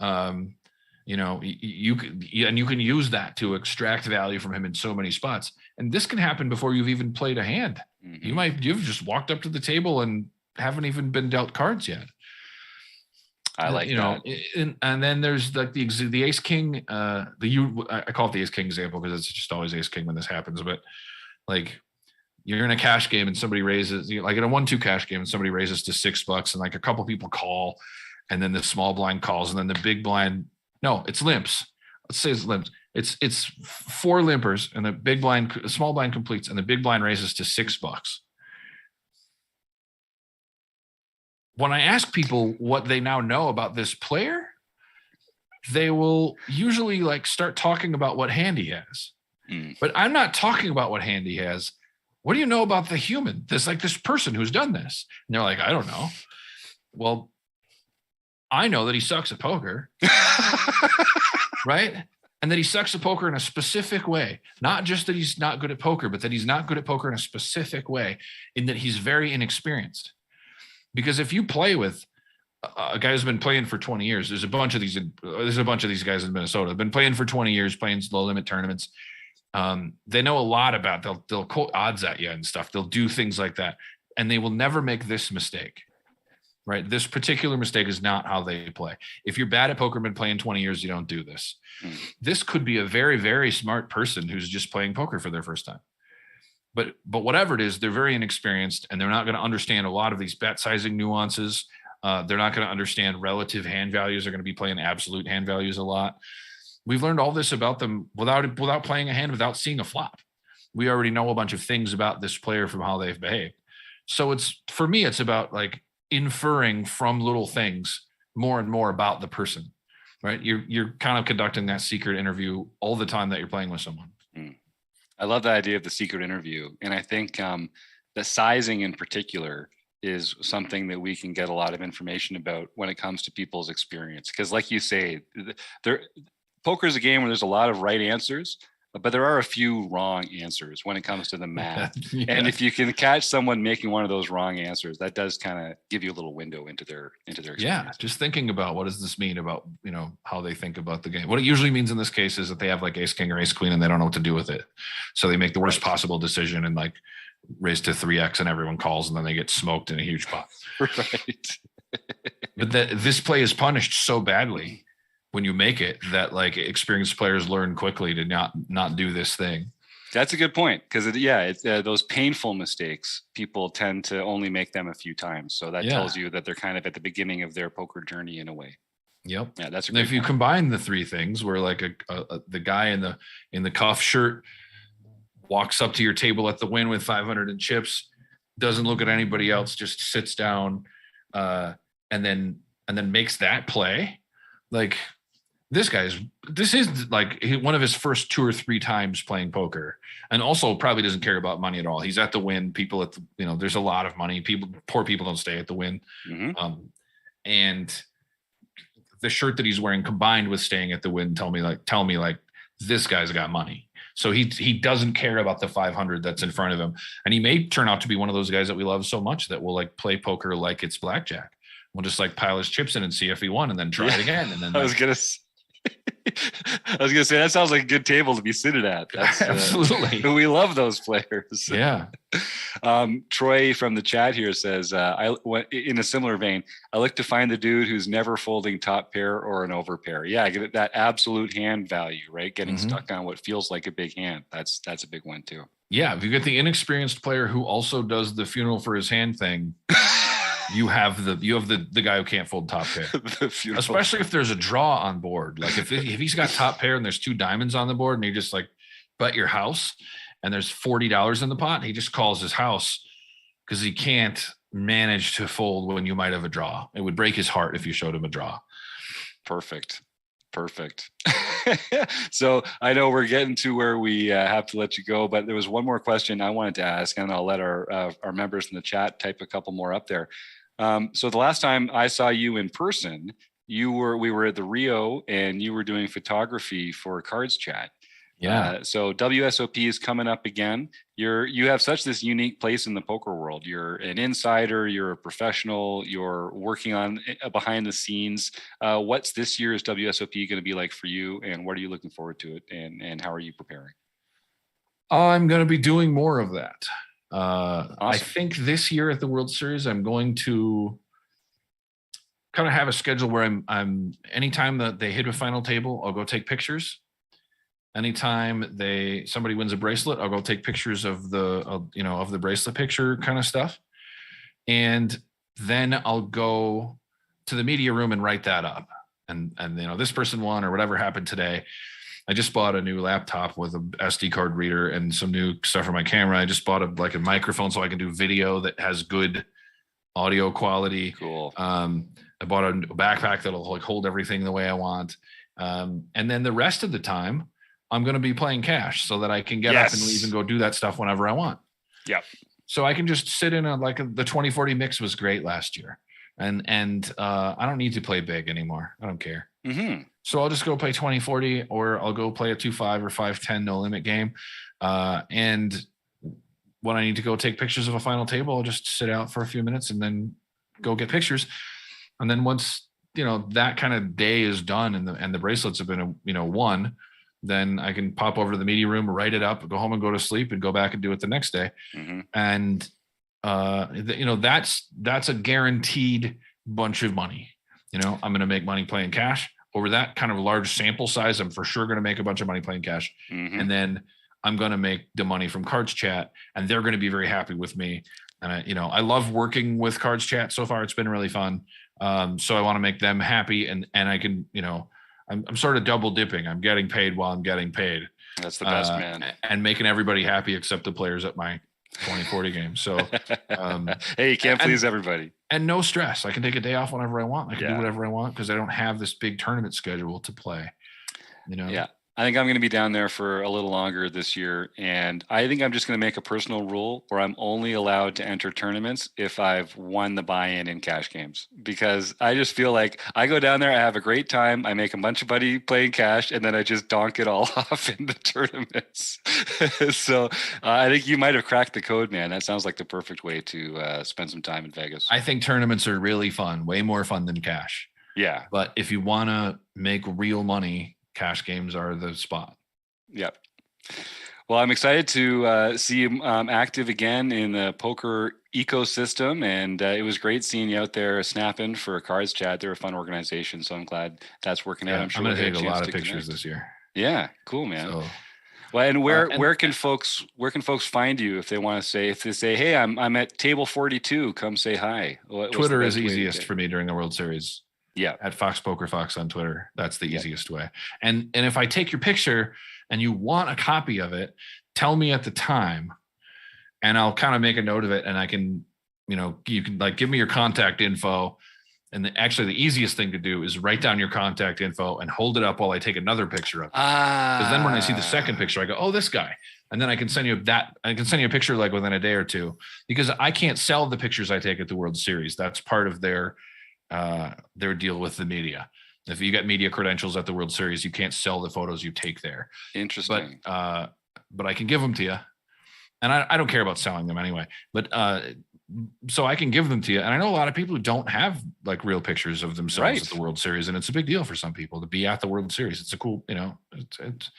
You can use that to extract value from him in so many spots. And this can happen before you've even played a hand. You've just walked up to the table and haven't even been dealt cards yet. I like that. And then there's like the ace king. I call it the ace king example because it's just always ace king when this happens. But like you're in a cash game and somebody raises, like in a 1-2 cash game and somebody raises to $6 and like a couple people call, and then the small blind calls, and then the big blind. No, it's limps. Let's say it's limps. It's 4 limpers, and the small blind completes, and the big blind raises to $6. When I ask people what they now know about this player, they will usually like start talking about what hand he has. But I'm not talking about what hand he has. What do you know about the human? This person who's done this. And they're like, I don't know. Well, I know that he sucks at poker. Right? And that he sucks at poker in a specific way. Not just that he's not good at poker, but that he's not good at poker in a specific way, in that he's very inexperienced. Because if you play with a guy who's been playing for 20 years, there's a bunch of these guys in Minnesota have been playing for 20 years, playing low limit tournaments. They know a lot about, they'll quote odds at you and stuff. They'll do things like that. And they will never make this mistake, right? This particular mistake is not how they play. If you're bad at poker, been playing 20 years, you don't do this. This could be a very, very smart person who's just playing poker for their first time. But whatever it is, they're very inexperienced, and they're not going to understand a lot of these bet sizing nuances. They're not going to understand relative hand values. They're going to be playing absolute hand values a lot. We've learned all this about them without playing a hand, without seeing a flop. We already know a bunch of things about this player from how they've behaved. So for me, it's about like inferring from little things more and more about the person, right? You're kind of conducting that secret interview all the time that you're playing with someone. I love the idea of the secret interview. And I think the sizing in particular is something that we can get a lot of information about when it comes to people's experience. Because like you say, poker is a game where there's a lot of right answers, but there are a few wrong answers when it comes to the math. Yeah. And if you can catch someone making one of those wrong answers, that does kind of give you a little window into their experience. Yeah, just thinking about what does this mean about, how they think about the game. What it usually means in this case is that they have like ace king or ace queen and they don't know what to do with it. So they make the worst possible decision and like raise to 3x and everyone calls, and then they get smoked in a huge pot. Right. But this play is punished so badly when you make it that like experienced players learn quickly to not do this thing. That's a good point, because it's those painful mistakes, people tend to only make them a few times. So that tells you that they're kind of at the beginning of their poker journey in a way. Yep. Yeah, that's a great. If you combine the three things, where like the guy in the cuff shirt walks up to your table at the win with 500 in chips, doesn't look at anybody else, just sits down, and then makes that play, like. This is like one of his first 2 or 3 times playing poker, and also probably doesn't care about money at all. He's at the win. People at there's a lot of money. Poor people don't stay at the win. Mm-hmm. And the shirt that he's wearing combined with staying at the win tell me like this guy's got money. So he doesn't care about the 500 that's in front of him. And he may turn out to be one of those guys that we love so much that will like play poker like it's blackjack. We'll just like pile his chips in and see if he won, and then try it again. And then I was gonna say that sounds like a good table to be seated at. That's, absolutely. We love those players. Yeah. Troy from the chat here says, in a similar vein, I look to find the dude who's never folding top pair or an over pair. Yeah, get that absolute hand value, right? Getting stuck on what feels like a big hand. That's a big one too. Yeah, if you get the inexperienced player who also does the funeral for his hand thing. You have the guy who can't fold top pair, especially if there's a draw on board. Like if he's got top pair and there's 2 diamonds on the board, and you just like bet your house, and there's $40 in the pot, he just calls his house because he can't manage to fold when you might have a draw. It would break his heart if you showed him a draw. Perfect. So I know we're getting to where we have to let you go, but there was one more question I wanted to ask, and I'll let our members in the chat type a couple more up there. So the last time I saw you in person, we were at the Rio, and you were doing photography for Cards Chat. Yeah. So WSOP is coming up again. You have such this unique place in the poker world. You're an insider, you're a professional, you're working on behind the scenes. What's this year's WSOP going to be like for you, and what are you looking forward to it, and how are you preparing? I'm going to be doing more of that. Awesome. I think this year at the World Series, I'm going to kind of have a schedule where I'm anytime that they hit a final table, I'll go take pictures. Anytime somebody wins a bracelet, I'll go take pictures of the bracelet picture kind of stuff. And then I'll go to the media room and write that up. And this person won or whatever happened today. I just bought a new laptop with a SD card reader and some new stuff for my camera. I just bought a microphone so I can do video that has good audio quality. Cool. I bought a backpack that'll like hold everything the way I want. And then the rest of the time, I'm going to be playing cash so that I can get up and leave and go do that stuff whenever I want. Yep. So I can just sit in the 2040 mix was great last year. And I don't need to play big anymore. I don't care. Mm-hmm. So I'll just go play 2040 or I'll go play a 2-5 or 5-10 no limit game. And when I need to go take pictures of a final table, I'll just sit out for a few minutes and then go get pictures. And then once, that kind of day is done and the bracelets have been, won, then I can pop over to the media room, write it up, go home and go to sleep and go back and do it the next day. Mm-hmm. And, that's a guaranteed bunch of money. I'm going to make money playing cash over that kind of large sample size. I'm for sure going to make a bunch of money playing cash. Mm-hmm. And then I'm going to make the money from Cards Chat and they're going to be very happy with me. And I love working with Cards Chat so far. It's been really fun. So I want to make them happy and I can, I'm sort of double dipping. I'm getting paid while I'm getting paid. That's the best, man. And making everybody happy except the players at my 2040 game. So, hey, you can't please everybody. And no stress. I can take a day off whenever I want. I can do whatever I want because I don't have this big tournament schedule to play. Yeah. I think I'm going to be down there for a little longer this year. And I think I'm just going to make a personal rule where I'm only allowed to enter tournaments if I've won the buy-in in cash games, because I just feel like I go down there, I have a great time. I make a bunch of money playing cash and then I just donk it all off in the tournaments. So I think you might've cracked the code, man. That sounds like the perfect way to spend some time in Vegas. I think tournaments are really fun, way more fun than cash. Yeah. But if you want to make real money, cash games are the spot. Yep. Well, I'm excited to see you active again in the poker ecosystem. And it was great seeing you out there snapping for Cards Chat. They're a fun organization. So I'm glad that's working out. I'm sure I'm going to take a lot of pictures this year. Yeah. Cool, man. So, well, and where can folks find you if they say, hey, I'm at table 42, come say hi. Twitter is easiest for me during the World Series. Yeah. At Fox Poker Fox on Twitter. That's the easiest way. And if I take your picture and you want a copy of it, tell me at the time and I'll kind of make a note of it. And I can, you can like give me your contact info. And actually the easiest thing to do is write down your contact info and hold it up while I take another picture of it. Because then when I see the second picture, I go, oh, this guy. And then I can send you a picture like within a day or two, because I can't sell the pictures I take at the World Series. That's part of their deal with the media. If you get media credentials at the World Series, you can't sell the photos you take there. Interesting. But I can give them to you, and I don't care about selling them anyway. But so I can give them to you, and I know a lot of people who don't have like real pictures of themselves at the World Series, and it's a big deal for some people to be at the World Series. It's a cool, it's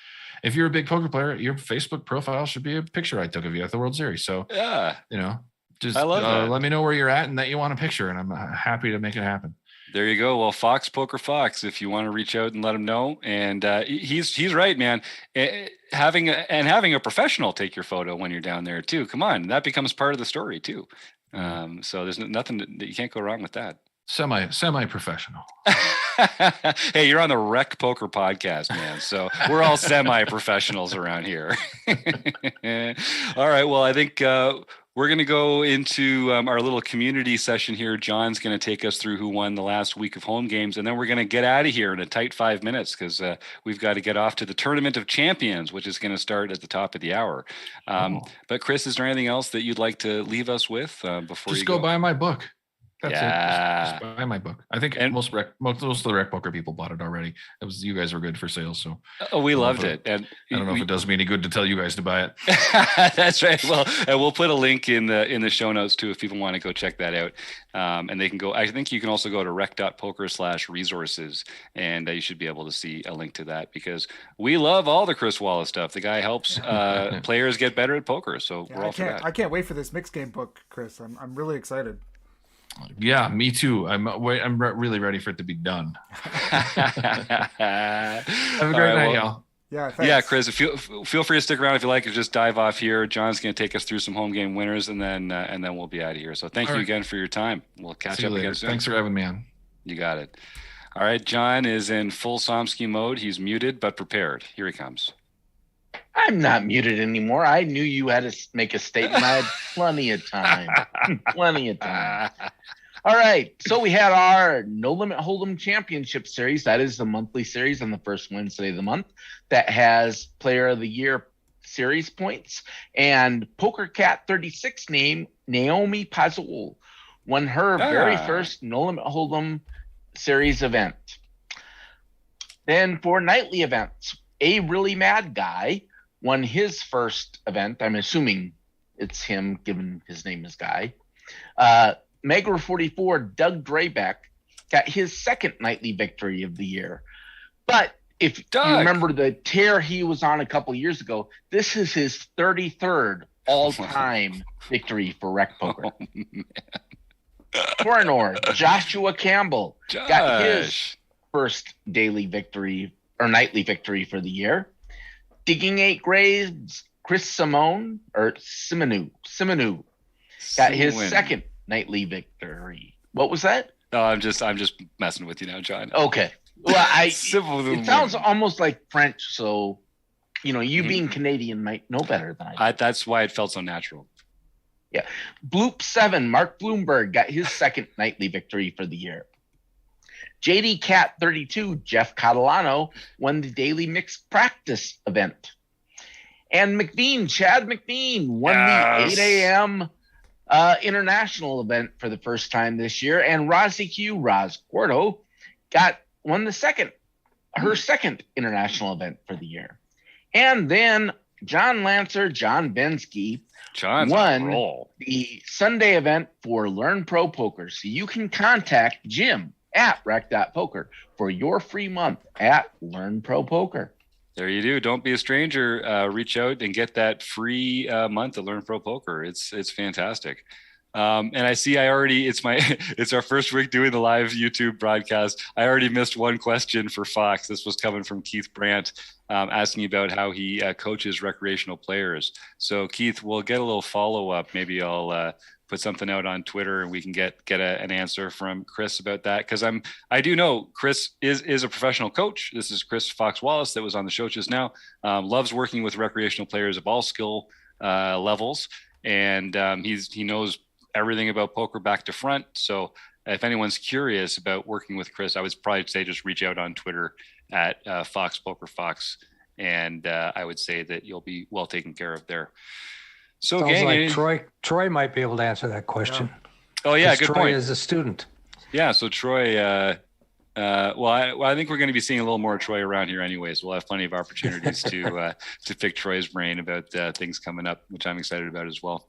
if you're a big poker player, your Facebook profile should be a picture I took of you at the World Series. So yeah, just I love that. Let me know where you're at and that you want a picture, and I'm happy to make it happen. There you go. Well, Fox Poker Fox, if you want to reach out and let him know. And he's right, man. Having a professional take your photo when you're down there too. Come on, that becomes part of the story too. So there's nothing that you can't go wrong with that. Semi-professional. Hey, you're on the RecPoker podcast, man. So we're all semi-professionals around here. All right. Well, I think we're going to go into our little community session here. John's going to take us through who won the last week of home games, and then we're going to get out of here in a tight 5 minutes because we've got to get off to the Tournament of Champions, which is going to start at the top of the hour. But Chris, is there anything else that you'd like to leave us with before just you go buy my book? That's it. Just buy my book. I think most of the RecPoker people bought it already. It was, you guys were good for sales, so we loved it. And I don't know if it does me any good to tell you guys to buy it. That's right. Well, and we'll put a link in the show notes too if people want to go check that out. And they can go. I think you can also go to rec.poker/resources, and you should be able to see a link to that because we love all the Chris Wallace stuff. The guy helps players get better at poker, so we're all for that. I can't wait for this mixed game book, Chris. I'm really excited. Yeah, me too. I'm really ready for it to be done. Have a great night, y'all. Yeah, thanks. Yeah, Chris, feel free to stick around if you like. Just dive off here. John's going to take us through some home game winners, and then we'll be out of here. So thank you again for your time. We'll catch up again soon. Thanks for having me on. You got it. All right, John is in full Somsky mode. He's muted but prepared. Here he comes. I'm not muted anymore. I knew you had to make a statement. I had plenty of time. Plenty of time. All right. So we had our No Limit Hold'em Championship Series. That is the monthly series on the first Wednesday of the month that has Player of the Year series points. And Poker Cat 36 name Naomi Pazul won her very first No Limit Hold'em series event. Then for nightly events, A Really Mad Guy won his first event. I'm assuming it's him, given his name is Guy. Megler 44, Doug Draybeck, got his second nightly victory of the year. But if you remember the tear he was on a couple years ago, this is his 33rd all-time victory for RecPoker. Coronor, Joshua Campbell, got his first daily victory or nightly victory for the year. Digging 8 Graves, Chris Simonu, got his second nightly victory. What was that? Oh, I'm just messing with you now, John. Okay. Well, it sounds almost like French, so you being Canadian might know better than I do. That's why it felt so natural. Yeah. Bloop 7, Mark Bloomberg got his second nightly victory for the year. JD Cat 32, Jeff Catalano, won the daily mixed practice event. And Chad McVean, won the 8 a.m. International event for the first time this year. And Roz Gordo, won her second international event for the year. And then John Bensky won the Sunday event for Learn Pro Poker. So you can contact Jim at rec.poker for your free month at Learn Pro Poker. There you do. Don't be a stranger. Reach out and get that free month of Learn Pro Poker. It's fantastic. And I see it's our first week doing the live YouTube broadcast. I already missed one question for Fox. This was coming from Keith Brandt, asking about how he coaches recreational players. So Keith, we'll get a little follow-up. Maybe I'll put something out on Twitter and we can get an answer from Chris about that. Because I do know Chris is a professional coach. This is Chris Fox Wallace that was on the show just now. Loves working with recreational players of all skill levels. And he knows everything about poker back to front. So if anyone's curious about working with Chris, I would probably say just reach out on Twitter at Fox Poker Fox. And I would say that you'll be well taken care of there. So Sounds like Troy might be able to answer that question. Yeah. Oh yeah, good Troy point. is a student. Yeah, so Troy. I think we're going to be seeing a little more of Troy around here, anyways. We'll have plenty of opportunities to pick Troy's brain about things coming up, which I'm excited about as well.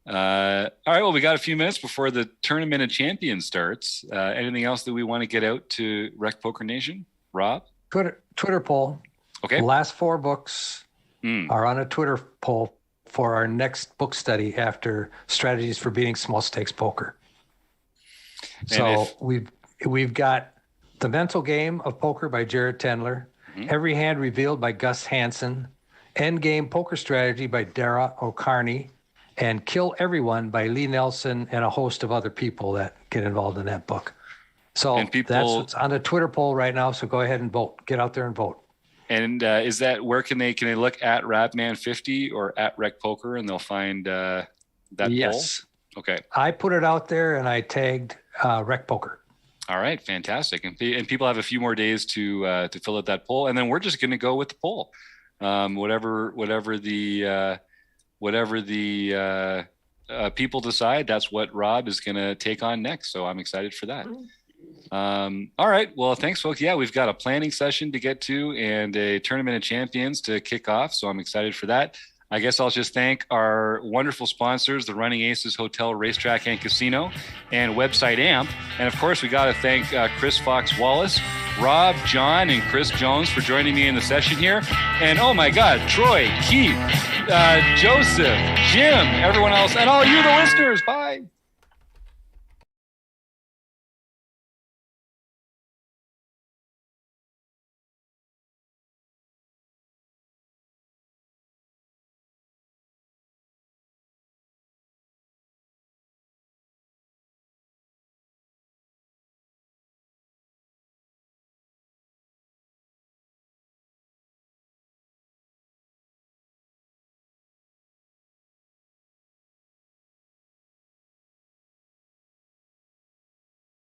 All right, well, we got a few minutes before the Tournament of Champions starts. Anything else that we want to get out to Rec Poker Nation, Rob? Twitter poll. Okay. The last 4 books are on a Twitter poll for our next book study after Strategies for Beating Small Stakes Poker. So we've got The Mental Game of Poker by Jared Tendler, Every Hand Revealed by Gus Hansen, Endgame Poker Strategy by Dara O'Carney, and Kill Everyone by Lee Nelson and a host of other people that get involved in that book. So that's what's on the Twitter poll right now. So go ahead and vote. Get out there and vote. And is that where can they look at Rapman50 or at RecPoker and they'll find that yes. poll? Okay. I put it out there and I tagged RecPoker. All right, fantastic. And people have a few more days to fill out that poll, and then we're just going to go with the poll. Whatever the people decide, that's what Rob is going to take on next. So I'm excited for that. All right. Well, thanks, folks. Yeah, we've got a planning session to get to and a Tournament of Champions to kick off. So I'm excited for that. I guess I'll just thank our wonderful sponsors, the Running Aces Hotel, Racetrack, and Casino, and Website AMP. And of course, we got to thank Chris Fox Wallace, Rob, John, and Chris Jones for joining me in the session here. And oh my God, Troy, Keith, Joseph, Jim, everyone else, and all you, the listeners. Bye.